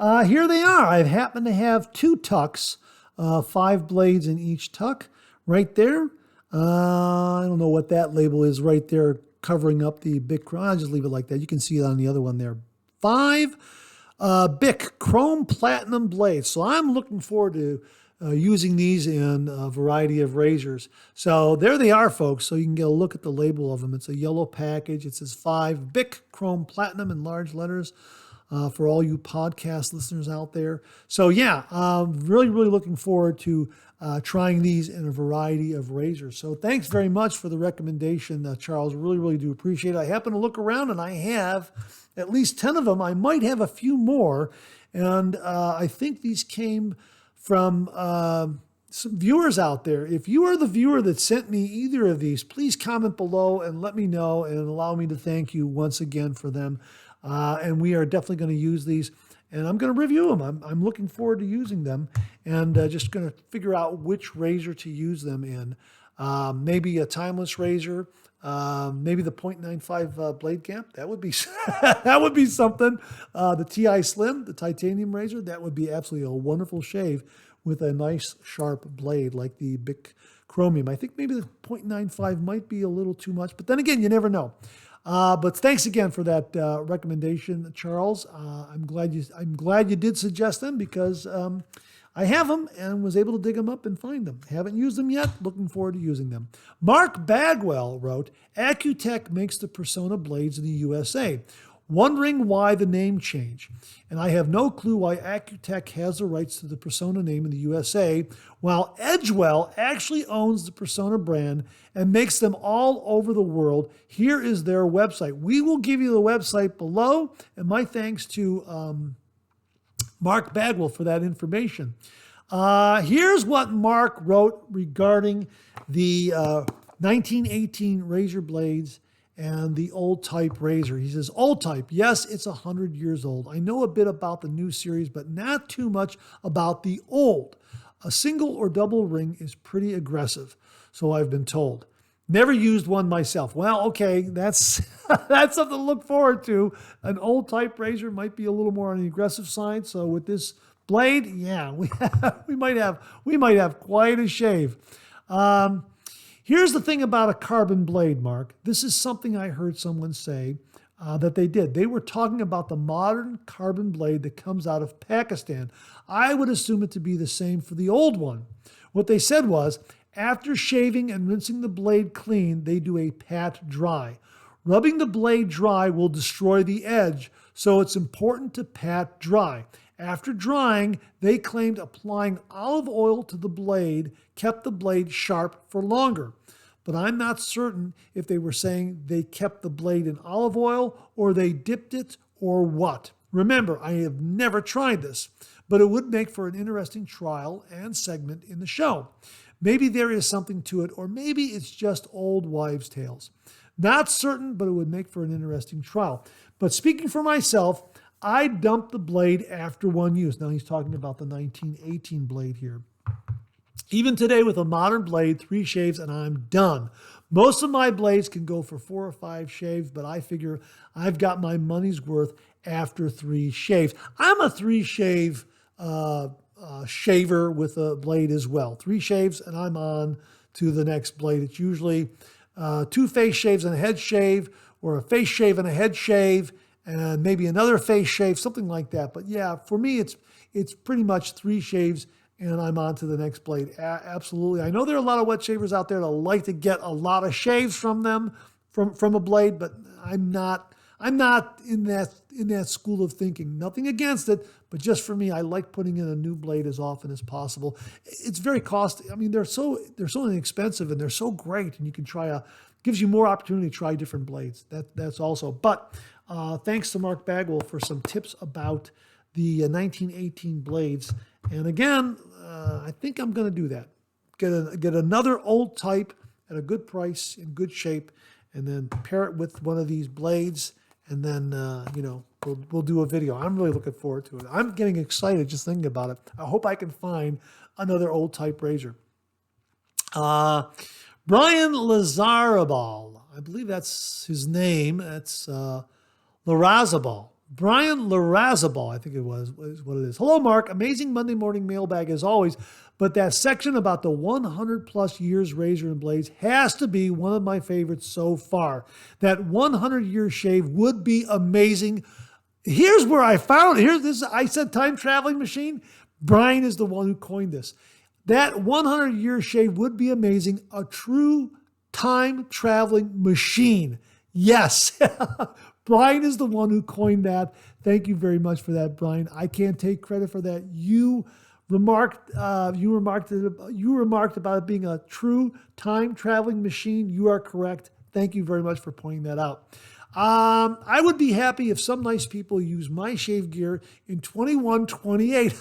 Speaker 1: here they are. I happen to have 2 tucks, 5 blades in each tuck right there. I don't know what that label is right there covering up the Bic Chrome. I'll just leave it like that. You can see it on the other one there. 5 Bic Chrome Platinum blades. So I'm looking forward to using these in a variety of razors. So there they are, folks. So you can get a look at the label of them. It's a yellow package. It says 5 Bic Chrome Platinum in large letters for all you podcast listeners out there. So yeah, really, really looking forward to trying these in a variety of razors. So thanks very much for the recommendation, Charles. Really, really do appreciate it. I happen to look around and I have at least 10 of them. I might have a few more. And I think these came from some viewers out there. If you are the viewer that sent me either of these, please comment below and let me know and allow me to thank you once again for them. And we are definitely going to use these. And I'm going to review them. I'm looking forward to using them and just going to figure out which razor to use them in. Maybe a timeless razor, maybe the 0.95 blade gap. That would be that would be something. The TI Slim, the titanium razor, that would be absolutely a wonderful shave with a nice sharp blade like the Bic Chromium. I think maybe the 0.95 might be a little too much, but then again, you never know. But thanks again for that recommendation, Charles. I'm glad you did suggest them because I have them and was able to dig them up and find them. Haven't used them yet. Looking forward to using them. Mark Bagwell wrote, Accutech makes the Persona blades in the USA. Wondering why the name change. And I have no clue why Accutech has the rights to the Persona name in the USA, while Edgewell actually owns the Persona brand and makes them all over the world. Here is their website. We will give you the website below, and my thanks to Mark Bagwell for that information. Here's what Mark wrote regarding the 1918 razor blades and the old type razor. He says, old type, yes, it's 100 years old. I know a bit about the new series, but not too much about the old. A single or double ring is pretty aggressive, so I've been told. Never used one myself. Well, okay, that's that's something to look forward to. An old type razor might be a little more on the aggressive side. So with this blade, yeah, we might have quite a shave. Here's the thing about a carbon blade, Mark. This is something I heard someone say that they did. They were talking about the modern carbon blade that comes out of Pakistan. I would assume it to be the same for the old one. What they said was, after shaving and rinsing the blade clean, they do a pat dry. Rubbing the blade dry will destroy the edge, so it's important to pat dry. After drying, they claimed applying olive oil to the blade kept the blade sharp for longer. But I'm not certain if they were saying they kept the blade in olive oil or they dipped it or what. Remember, I have never tried this, but it would make for an interesting trial and segment in the show. Maybe there is something to it, or maybe it's just old wives' tales. Not certain, but it would make for an interesting trial. But speaking for myself, I dumped the blade after one use. Now he's talking about the 1918 blade here. Even today with a modern blade, 3 shaves and I'm done. Most of my blades can go for 4 or 5 shaves, but I figure I've got my money's worth after 3 shaves. I'm a 3-shave shaver with a blade as well. 3 shaves and I'm on to the next blade. It's usually 2 face shaves and a head shave, or a face shave and a head shave, and maybe another face shave, something like that. But yeah, for me, it's pretty much 3 shaves and I'm on to the next blade. Absolutely. I know there are a lot of wet shavers out there that like to get a lot of shaves from them, from a blade, but I'm not in that school of thinking. Nothing against it, but just for me, I like putting in a new blade as often as possible. It's very costly. I mean, they're so inexpensive and they're so great, and you can gives you more opportunity to try different blades. That's also. But thanks to Mark Bagwell for some tips about the 1918 blades. And again, I think I'm going to do that. Get another old type at a good price, in good shape, and then pair it with one of these blades and then, we'll do a video. I'm really looking forward to it. I'm getting excited just thinking about it. I hope I can find another old type razor. Brian Lazarabal, I believe that's his name. That's Larazabal. Brian Larazabal, I think it is what it is. Hello, Mark. Amazing Monday morning mailbag as always. But that section about the 100 plus years razor and blades has to be one of my favorites so far. That 100 year shave would be amazing. Here's where I found it. I said time traveling machine. Brian is the one who coined this. That 100 year shave would be amazing. A true time traveling machine. Yes. Brian is the one who coined that. Thank you very much for that, Brian. I can't take credit for that. You remarked about it being a true time traveling machine. You are correct. Thank you very much for pointing that out. I would be happy if some nice people use my shave gear in 2128.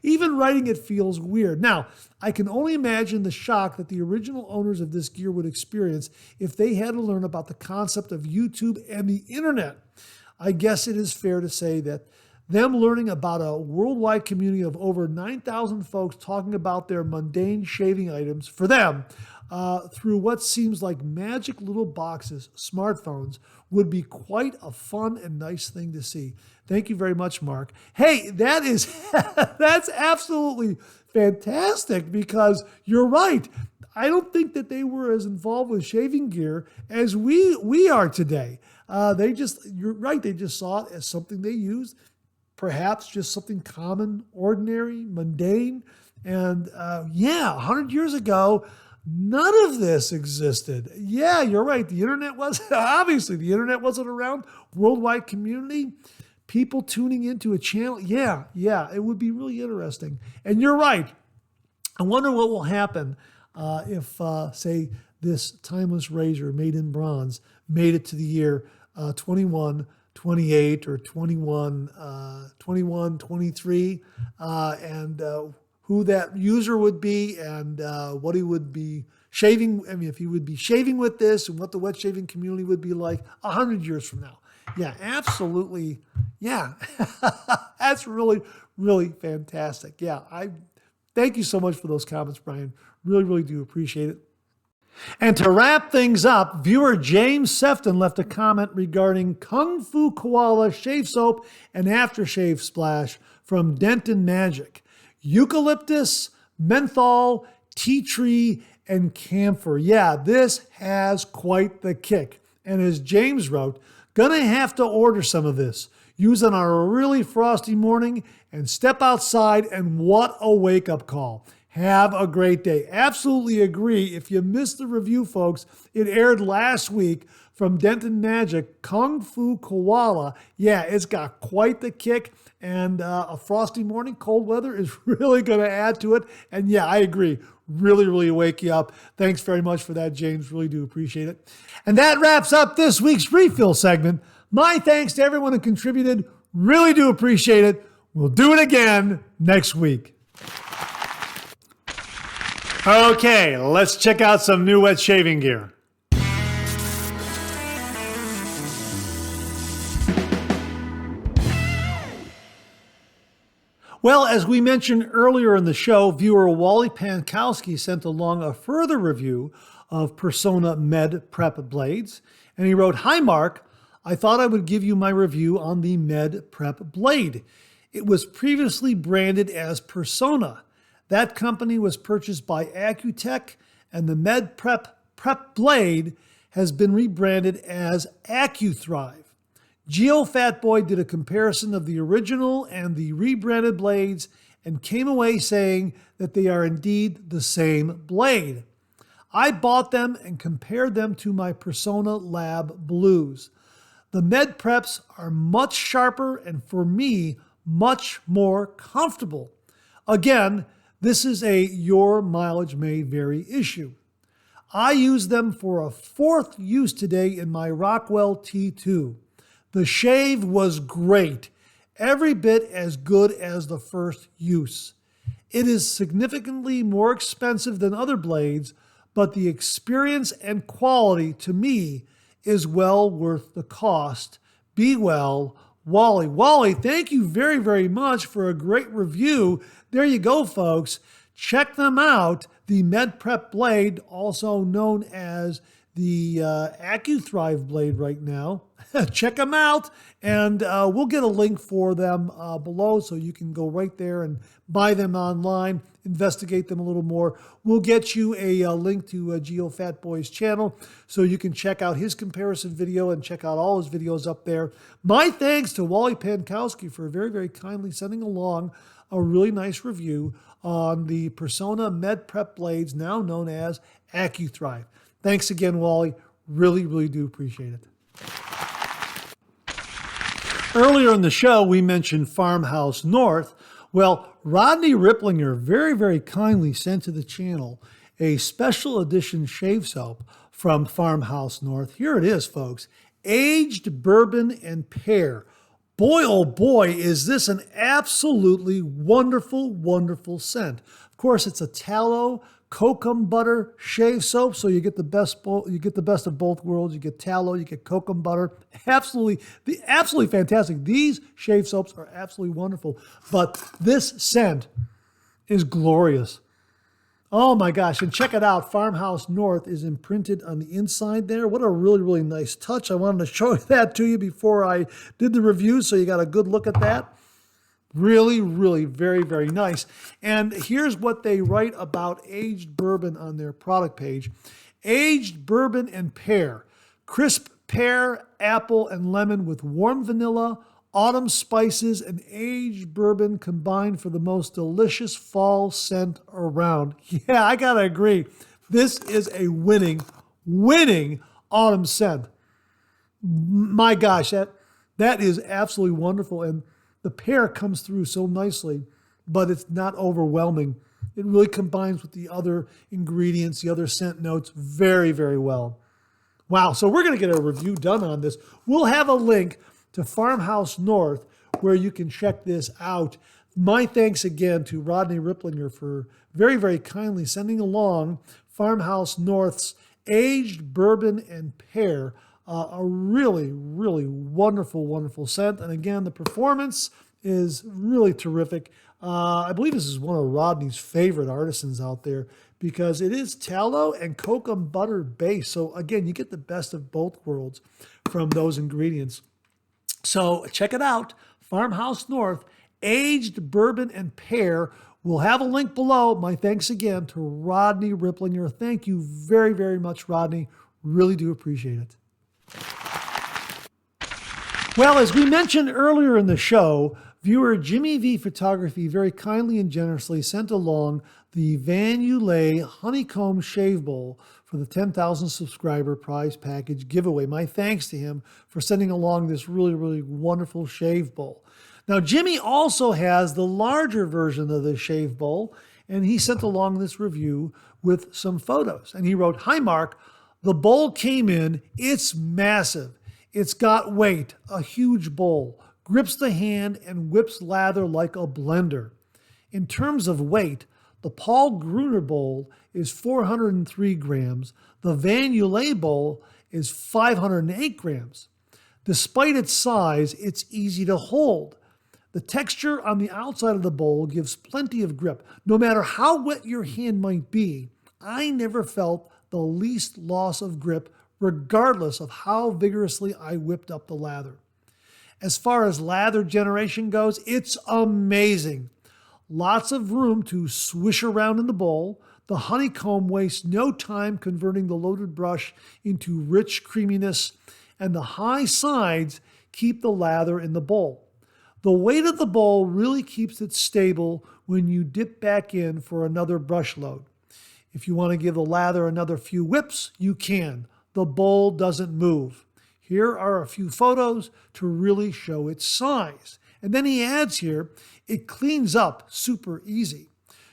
Speaker 1: Even writing it feels weird. Now, I can only imagine the shock that the original owners of this gear would experience if they had to learn about the concept of YouTube and the internet. I guess it is fair to say that them learning about a worldwide community of over 9,000 folks talking about their mundane shaving items for them through what seems like magic little boxes, smartphones, would be quite a fun and nice thing to see. Thank you very much, Mark. Hey, that's absolutely fantastic because you're right. I don't think that they were as involved with shaving gear as we are today. You're right, they just saw it as something they used, perhaps just something common, ordinary, mundane. And 100 years ago, none of this existed. Yeah, you're right. The internet wasn't around. Worldwide community, people tuning into a channel. Yeah, it would be really interesting. And you're right. I wonder what will happen if, say, this timeless razor made in bronze made it to the year 2128 or 2123, and who that user would be and what he would be shaving. I mean, if he would be shaving with this and what the wet shaving community would be like 100 years from now. Yeah, absolutely. Yeah, that's really, really fantastic. Yeah, I thank you so much for those comments, Brian. Really, really do appreciate it. And to wrap things up, viewer James Sefton left a comment regarding Kung Fu Koala Shave Soap and Aftershave Splash from Denton Magic. Eucalyptus, menthol, tea tree, and camphor. Yeah, this has quite the kick. And as James wrote, gonna have to order some of this. Use it on a really frosty morning and step outside, and what a wake-up call. Have a great day. Absolutely agree. If you missed the review, folks, it aired last week from Denton Magic, Kung Fu Koala. Yeah, it's got quite the kick, and a frosty morning, cold weather is really going to add to it. And yeah, I agree. Really, really wake you up. Thanks very much for that, James. Really do appreciate it. And that wraps up this week's refill segment. My thanks to everyone who contributed. Really do appreciate it. We'll do it again next week. Okay, let's check out some new wet shaving gear. Well, as we mentioned earlier in the show, viewer Wally Pankowski sent along a further review of Persona Med Prep blades. And he wrote, "Hi Mark, I thought I would give you my review on the Med Prep blade. It was previously branded as Persona. That company was purchased by Accutech, and the Med Prep blade has been rebranded as AccuThrive. GeoFatBoy did a comparison of the original and the rebranded blades and came away saying that they are indeed the same blade. I bought them and compared them to my Persona Lab Blues. The Med Preps are much sharper and, for me, much more comfortable. Again, this is a your mileage may vary issue. I use them for a fourth use today in my Rockwell T2. The shave was great, every bit as good as the first use. It is significantly more expensive than other blades, but the experience and quality to me is well worth the cost. Be well, Wally. Wally, thank you very, very much for a great review. There you go, folks. Check them out. The MedPrep blade, also known as the AccuThrive blade right now. Check them out, and we'll get a link for them below so you can go right there and buy them online, investigate them a little more. We'll get you a link to Geo Fat Boy's channel so you can check out his comparison video and check out all his videos up there. My thanks to Wally Pankowski for very, very kindly sending along a really nice review on the Persona MedPrep blades, now known as AccuThrive. Thanks again, Wally. Really, really do appreciate it. Earlier in the show, we mentioned Farmhouse North. Well, Rodney Ripplinger very, very kindly sent to the channel a special edition shave soap from Farmhouse North. Here it is, folks. Aged Bourbon and Pear. Boy, oh boy, is this an absolutely wonderful, wonderful scent. Of course, it's a tallow kokum butter shave soap, so you get the best of both worlds. You get tallow, you get kokum butter. Absolutely fantastic. These shave soaps are absolutely wonderful, but this scent is glorious. Oh my gosh, and check it out. Farmhouse North is imprinted on the inside there. What a really, really nice touch. I wanted to show that to you before I did the review, so you got a good look at that. Really, really very, very nice. And here's what they write about aged bourbon on their product page. Aged bourbon and pear. Crisp pear, apple, and lemon with warm vanilla, autumn spices, and aged bourbon combined for the most delicious fall scent around. Yeah, I gotta agree. This is a winning autumn scent. My gosh, that is absolutely wonderful. And the pear comes through so nicely, but it's not overwhelming. It really combines with the other ingredients, the other scent notes very, very well. Wow, so we're going to get a review done on this. We'll have a link to Farmhouse North where you can check this out. My thanks again to Rodney Ripplinger for very, very kindly sending along Farmhouse North's Aged Bourbon and Pear. A really, really wonderful, wonderful scent. And again, the performance is really terrific. I believe this is one of Rodney's favorite artisans out there because it is tallow and kokum butter based. So again, you get the best of both worlds from those ingredients. So check it out. Farmhouse North, Aged Bourbon and Pear. We'll have a link below. My thanks again to Rodney Ripplinger. Thank you very, very much, Rodney. Really do appreciate it. Well, as we mentioned earlier in the show, viewer Jimmy V Photography very kindly and generously sent along the Van Yulay Honeycomb Shave Bowl for the 10,000 subscriber prize package giveaway. My thanks to him for sending along this really, really wonderful shave bowl. Now, Jimmy also has the larger version of the shave bowl, and he sent along this review with some photos. And he wrote, "Hi, Mark. The bowl came in. It's massive. It's got weight, a huge bowl, grips the hand and whips lather like a blender. In terms of weight, the Paul Gruner bowl is 403 grams. The Van Yulay bowl is 508 grams. Despite its size, it's easy to hold. The texture on the outside of the bowl gives plenty of grip. No matter how wet your hand might be, I never felt the least loss of grip regardless of how vigorously I whipped up the lather. As far as lather generation goes, it's amazing. Lots of room to swish around in the bowl. The honeycomb wastes no time converting the loaded brush into rich creaminess, and the high sides keep the lather in the bowl. The weight of the bowl really keeps it stable when you dip back in for another brush load. If you want to give the lather another few whips, you can. The bowl doesn't move. Here are a few photos to really show its size." And then he adds here, "It cleans up super easy.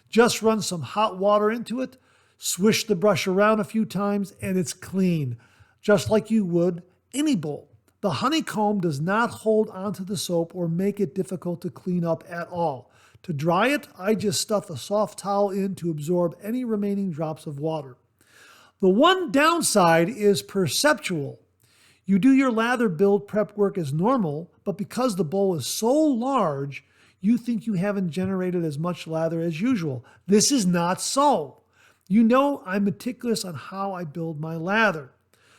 Speaker 1: Just run some hot water into it, swish the brush around a few times, and it's clean, just like you would any bowl. The honeycomb does not hold onto the soap or make it difficult to clean up at all. To dry it, I just stuff a soft towel in to absorb any remaining drops of water. The one downside is perceptual. You do your lather build prep work as normal, but because the bowl is so large, you think you haven't generated as much lather as usual. This is not so. You know I'm meticulous on how I build my lather.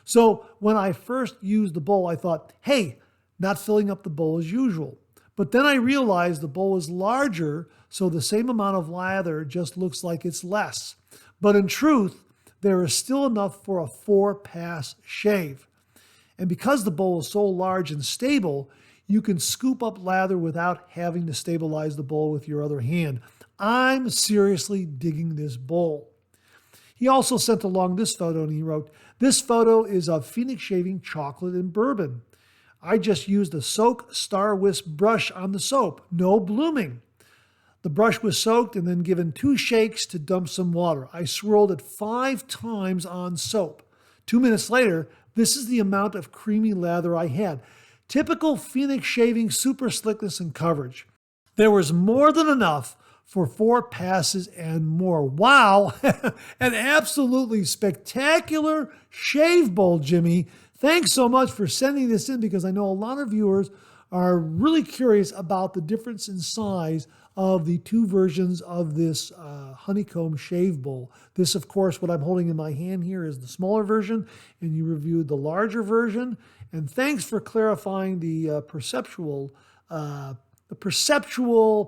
Speaker 1: So when I first used the bowl, I thought, hey, not filling up the bowl as usual. But then I realized the bowl is larger, so the same amount of lather just looks like it's less. But in truth, there is still enough for a 4-pass shave. And because the bowl is so large and stable, you can scoop up lather without having to stabilize the bowl with your other hand. I'm seriously digging this bowl. He also sent along this photo and he wrote, this photo is of Phoenix shaving chocolate and bourbon. I just used a soak Star Wisp brush on the soap, no blooming. The brush was soaked and then given 2 shakes to dump some water. I swirled it 5 times on soap. 2 minutes later, this is the amount of creamy lather I had. Typical Phoenix shaving super slickness and coverage. There was more than enough for 4 passes and more. Wow, an absolutely spectacular shave bowl, Jimmy. Thanks so much for sending this in because I know a lot of viewers are really curious about the difference in size of the 2 versions of this Honeycomb shave bowl. This, of course, what I'm holding in my hand here is the smaller version, and you reviewed the larger version. And thanks for clarifying the perceptual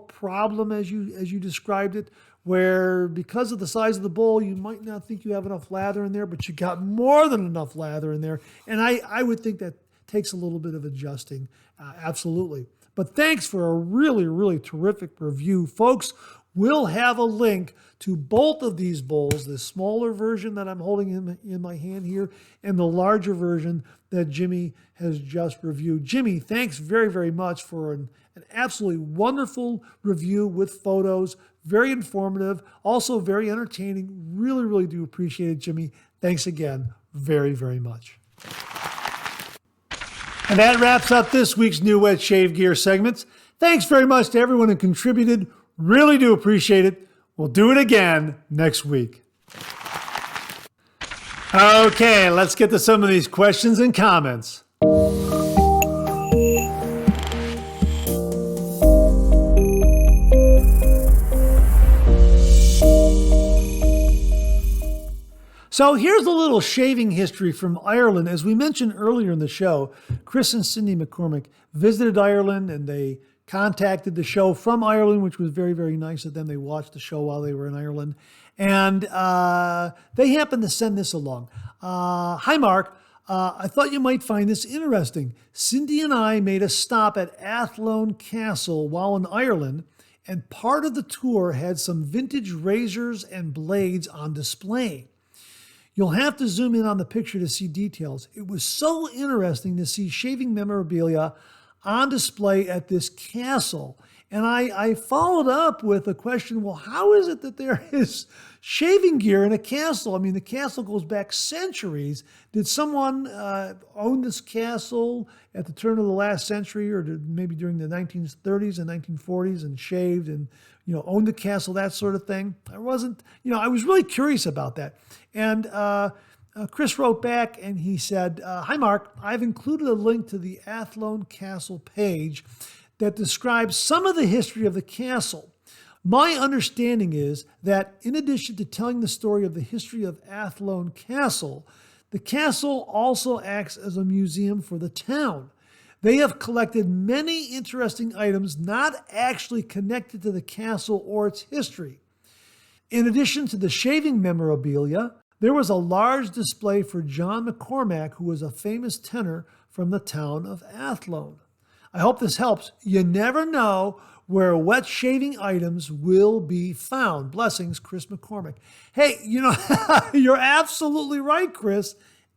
Speaker 1: problem as you described it, where because of the size of the bowl, you might not think you have enough lather in there, but you got more than enough lather in there. And I would think that takes a little bit of adjusting, absolutely. But thanks for a really, really terrific review. Folks, we'll have a link to both of these bowls, the smaller version that I'm holding in my hand here and the larger version that Jimmy has just reviewed. Jimmy, thanks very, very much for an absolutely wonderful review with photos, very informative, also very entertaining. Really, really do appreciate it, Jimmy. Thanks again very, very much. And that wraps up this week's New Wet Shave Gear segments. Thanks very much to everyone who contributed. Really do appreciate it. We'll do it again next week. Okay, let's get to some of these questions and comments. So here's a little shaving history from Ireland. As we mentioned earlier in the show, Chris and Cindy McCormick visited Ireland and they contacted the show from Ireland, which was very, very nice of them. They watched the show while they were in Ireland. And they happened to send this along. Hi, Mark. I thought you might find this interesting. Cindy and I made a stop at Athlone Castle while in Ireland, and part of the tour had some vintage razors and blades on display. You'll have to zoom in on the picture to see details. It was so interesting to see shaving memorabilia on display at this castle. And I followed up with a question, well, how is it that there is shaving gear in a castle? I mean, the castle goes back centuries. Did someone own this castle at the turn of the last century or maybe during the 1930s and 1940s and shaved and, owned the castle, that sort of thing? I was really curious about that. And Chris wrote back and he said, hi, Mark, I've included a link to the Athlone Castle page that describes some of the history of the castle. My understanding is that in addition to telling the story of the history of Athlone Castle, the castle also acts as a museum for the town. They have collected many interesting items not actually connected to the castle or its history. In addition to the shaving memorabilia, there was a large display for John McCormack, who was a famous tenor from the town of Athlone. I hope this helps. You never know where wet shaving items will be found. Blessings, Chris McCormick. Hey, you're absolutely right, Chris.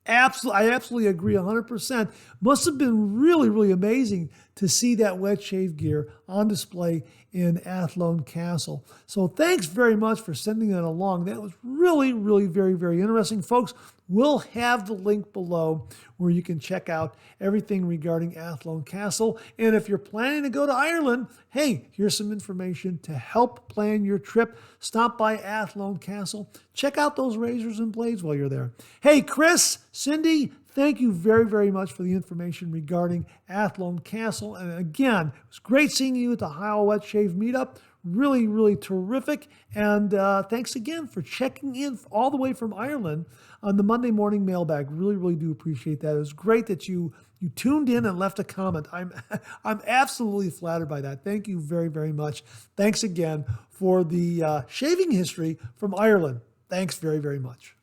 Speaker 1: I absolutely agree 100%. Must have been really, really amazing to see that wet shave gear on display in Athlone Castle. So thanks very much for sending that along. That was really, really very, very interesting. Folks, we'll have the link below where you can check out everything regarding Athlone Castle. And if you're planning to go to Ireland, hey, here's some information to help plan your trip. Stop by Athlone Castle. Check out those razors and blades while you're there. Hey, Chris, Cindy, thank you very, very much for the information regarding Athlone Castle. And again, it was great seeing you at the Ohio Wet Shave Meetup. Really, really terrific. And thanks again for checking in all the way from Ireland on the Monday morning mailbag. Really, really do appreciate that. It was great that you tuned in and left a comment. I'm absolutely flattered by that. Thank you very, very much. Thanks again for the shaving history from Ireland. Thanks very, very much.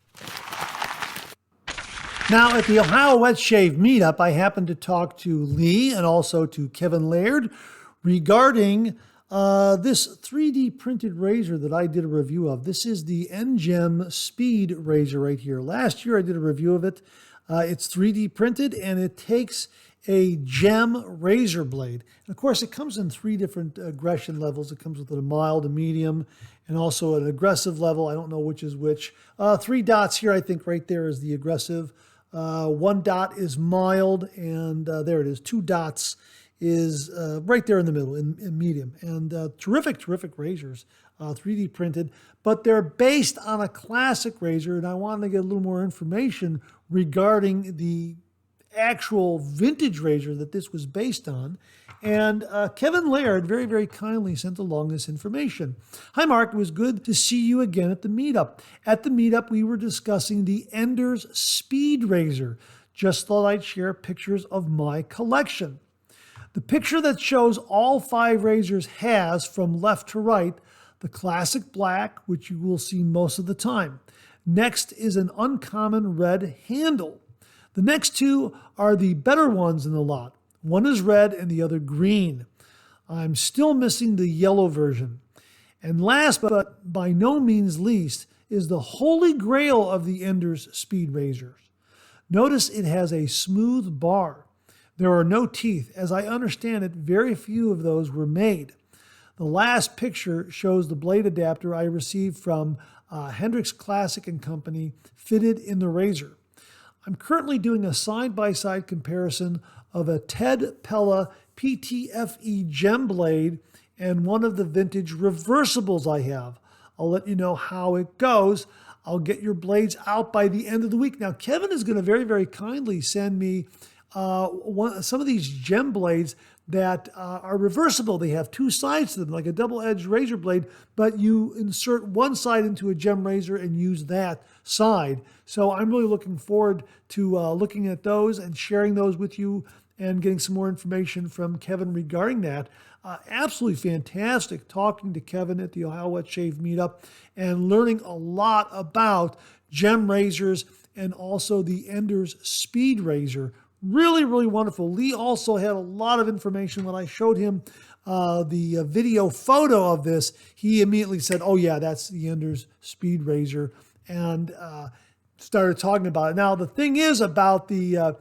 Speaker 1: Now, at the Ohio Wet Shave Meetup, I happened to talk to Lee and also to Kevin Laird regarding this 3D printed razor that I did a review of. This is the NGEM Speed razor right here. Last year I did a review of it. It's 3D printed and it takes a gem razor blade. And of course, it comes in 3 different aggression levels. It comes with a mild, a medium, and also an aggressive level. I don't know which is which. 3 dots here, I think right there is the aggressive. 1 dot is mild, and there it is. 2 dots is right there in the middle, in medium. And terrific, terrific razors, 3D printed. But they're based on a classic razor, and I wanted to get a little more information regarding the actual vintage razor that this was based on. And Kevin Laird very, very kindly sent along this information. Hi, Mark. It was good to see you again at the meetup. At the meetup, we were discussing the Ender's Speed razor. Just thought I'd share pictures of my collection. The picture that shows all 5 razors has, from left to right, the classic black, which you will see most of the time. Next is an uncommon red handle. The next 2 are the better ones in the lot. One is red and the other green. I'm still missing the yellow version. And last but by no means least is the holy grail of the Ender's Speed razors. Notice it has a smooth bar. There are no teeth. As I understand it, very few of those were made. The last picture shows the blade adapter I received from Hendrix Classic & Company fitted in the razor. I'm currently doing a side-by-side comparison of a Ted Pella PTFE gem blade and one of the vintage reversibles I have. I'll let you know how it goes. I'll get your blades out by the end of the week. Now, Kevin is going to very, very kindly send me some of these gem blades that are reversible. They have 2 sides to them, like a double-edged razor blade, but you insert one side into a gem razor and use that side. So I'm really looking forward to looking at those and sharing those with you and getting some more information from Kevin regarding that. Absolutely fantastic talking to Kevin at the Ohio Wet Shave Meetup and learning a lot about gem razors and also the Ender's Speed razor. Really, really wonderful. Lee also had a lot of information. When I showed him the video photo of this, he immediately said, oh yeah, that's the Ender's Speed razor, and started talking about it. Now, the thing is about the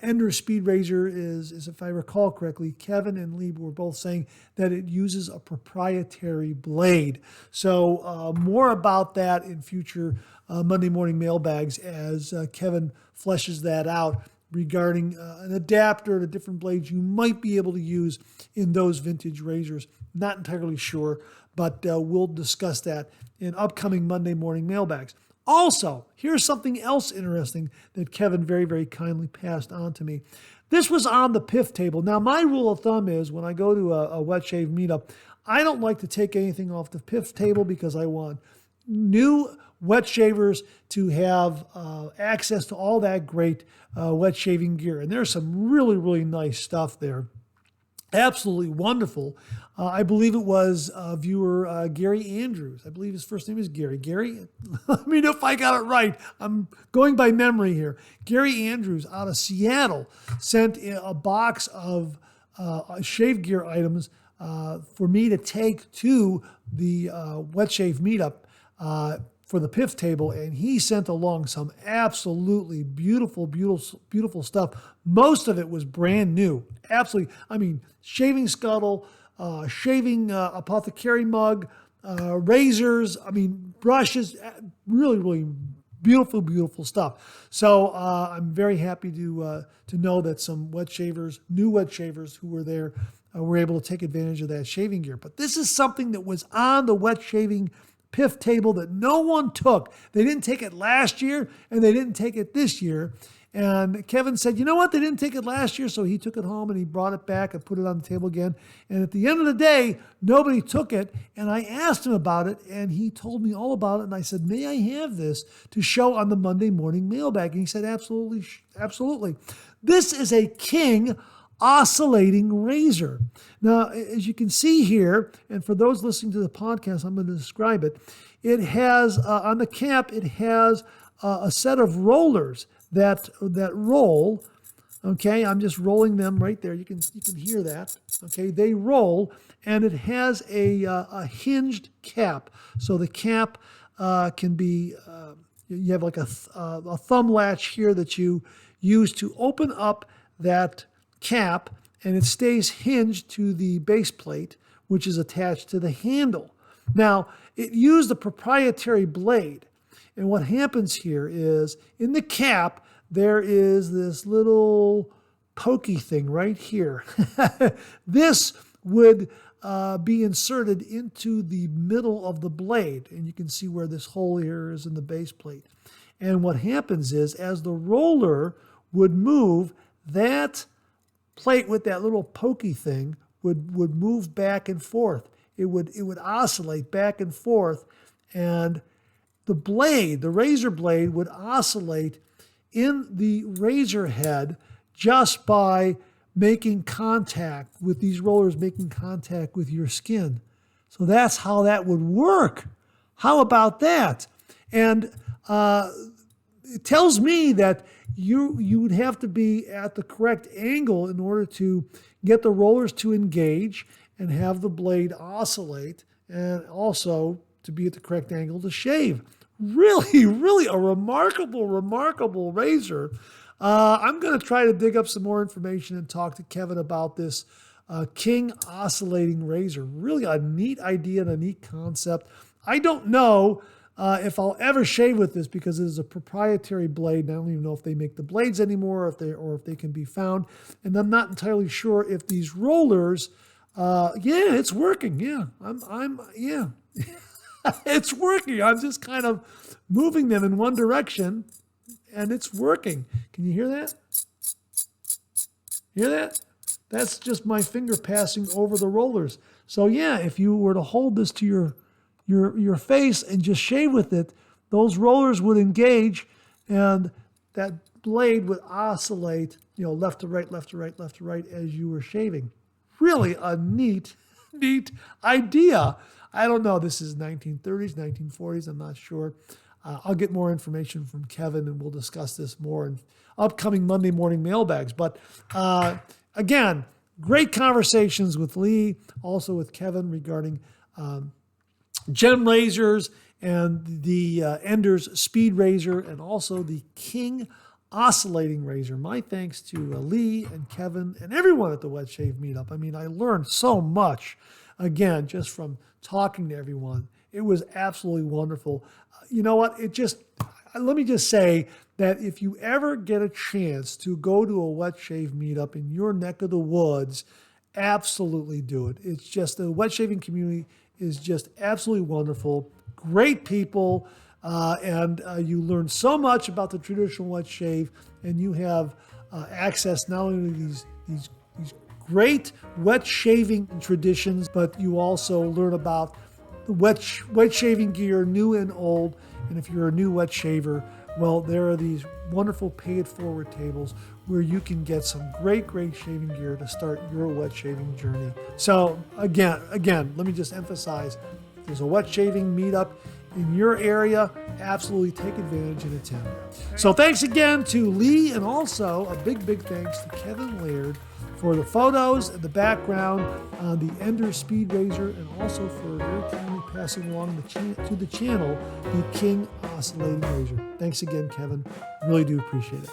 Speaker 1: Ender's Speed razor is, if I recall correctly, Kevin and Lee were both saying that it uses a proprietary blade. So more about that in future Monday morning mailbags as Kevin fleshes that out regarding an adapter to different blades you might be able to use in those vintage razors. Not entirely sure, but we'll discuss that in upcoming Monday morning mailbags. Also, here's something else interesting that Kevin very, very kindly passed on to me. This was on the PIF table. Now, my rule of thumb is when I go to a wet shave meetup, I don't like to take anything off the PIF table because I want new wet shavers to have access to all that great wet shaving gear. And there's some really, really nice stuff there. Absolutely wonderful. I believe it was viewer Gary Andrews. I believe his first name is Gary. Gary, let me know if I got it right. I'm going by memory here. Gary Andrews out of Seattle sent a box of shave gear items for me to take to the wet shave meetup for the PIF table, and he sent along some absolutely beautiful, beautiful, beautiful stuff. Most of it was brand new. Absolutely. I mean, shaving scuttle, shaving apothecary mug, razors, I mean, brushes, really, really beautiful, beautiful stuff. So I'm very happy to know that some wet shavers, new wet shavers who were there, were able to take advantage of that shaving gear. But this is something that was on the wet shaving PIF table that no one took. They didn't take it last year and they didn't take it this year. And Kevin said, you know what? They didn't take it last year, so he took it home and he brought it back and put it on the table again. And at the end of the day, nobody took it. And I asked him about it, and he told me all about it. And I said, may I have this to show on the Monday morning mailbag? And he said, absolutely, absolutely. This is a King oscillating razor. Now, as you can see here, and for those listening to the podcast, I'm going to describe it. It has, on the cap, it has a set of rollers that roll. Okay, I'm just rolling them right there. You can hear that. Okay, they roll, and it has a hinged cap. So the cap can be, you have like a thumb latch here that you use to open up that cap, and it stays hinged to the base plate, which is attached to the handle. Now, it used a proprietary blade. And what happens here is, in the cap, there is this little pokey thing right here. This would be inserted into the middle of the blade. And you can see where this hole here is in the base plate. And what happens is, as the roller would move, that plate with that little pokey thing would move back and forth. It would oscillate back and forth, and the blade, the razor blade, would oscillate in the razor head just by making contact with these rollers, making contact with your skin. So that's how that would work. How about that? And it tells me that you would have to be at the correct angle in order to get the rollers to engage and have the blade oscillate, and also to be at the correct angle to shave. Really, really a remarkable razor. I'm going to try to dig up some more information and talk to Kevin about this King oscillating razor. Really a neat idea and a neat concept. I don't know if I'll ever shave with this because it is a proprietary blade. And I don't even know if they make the blades anymore, or if they can be found. And I'm not entirely sure if these rollers, it's working. Yeah, yeah. It's working. I'm just kind of moving them in one direction, and it's working. Can you hear that? Hear that? That's just my finger passing over the rollers. So yeah, if you were to hold this to your face and just shave with it, those rollers would engage, and that blade would oscillate, left to right, left to right, left to right as you were shaving. Really a neat idea. I don't know. This is 1930s, 1940s. I'm not sure. I'll get more information from Kevin, and we'll discuss this more in upcoming Monday morning mailbags. But again, great conversations with Lee, also with Kevin regarding gem razors and the Ender's Speed Razor, and also the King oscillating razor. My thanks to Lee and Kevin and everyone at the Wet Shave Meetup. I mean, I learned so much, again, just from talking to everyone. It was absolutely wonderful. You know what? Let me just say that if you ever get a chance to go to a Wet Shave Meetup in your neck of the woods, absolutely do it. It's just, the wet shaving community is just absolutely wonderful. Great people. And you learn so much about the traditional wet shave, and you have access not only to these great wet shaving traditions, but you also learn about the wet shaving gear, new and old. And if you're a new wet shaver, well, there are these wonderful pay-it-forward tables where you can get some great shaving gear to start your wet shaving journey. So again, let me just emphasize, there's a wet shaving meetup in your area. Absolutely take advantage and attend. So thanks again to Lee, and also a big thanks to Kevin Laird for the photos and the background on the Ender Speed Razor, and also for very kindly passing along to the channel the King Oscillating Razor. Thanks again, Kevin. Really do appreciate it.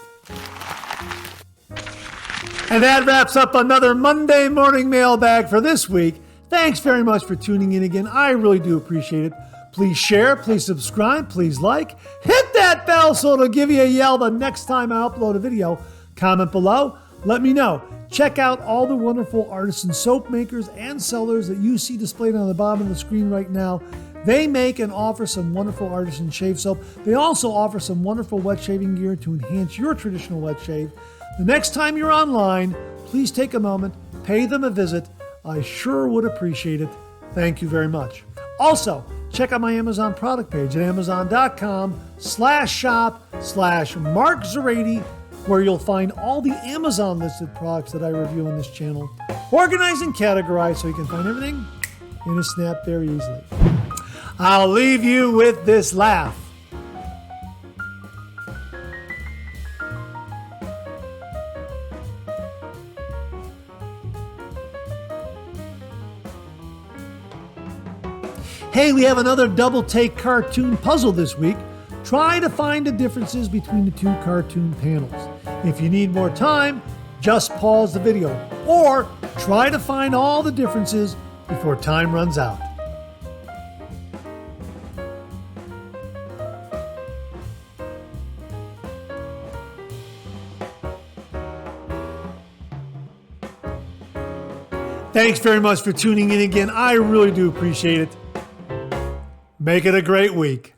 Speaker 1: And that wraps up another Monday morning mailbag for this week. Thanks very much for tuning in again. I really do appreciate it. Please share, please subscribe, please like. Hit that bell so it'll give you a yell the next time I upload a video. Comment below. Let me know. Check out all the wonderful artisan soap makers and sellers that you see displayed on the bottom of the screen right now. They make and offer some wonderful artisan shave soap. They also offer some wonderful wet shaving gear to enhance your traditional wet shave. The next time you're online, please take a moment, pay them a visit. I sure would appreciate it. Thank you very much. Also, check out my Amazon product page at amazon.com/shop/Mark Zarady, where you'll find all the Amazon listed products that I review on this channel, organized and categorized so you can find everything in a snap very easily. I'll leave you with this laugh. Hey, we have another double take cartoon puzzle this week. Try to find the differences between the two cartoon panels. If you need more time, just pause the video or try to find all the differences before time runs out. Thanks very much for tuning in again. I really do appreciate it. Make it a great week.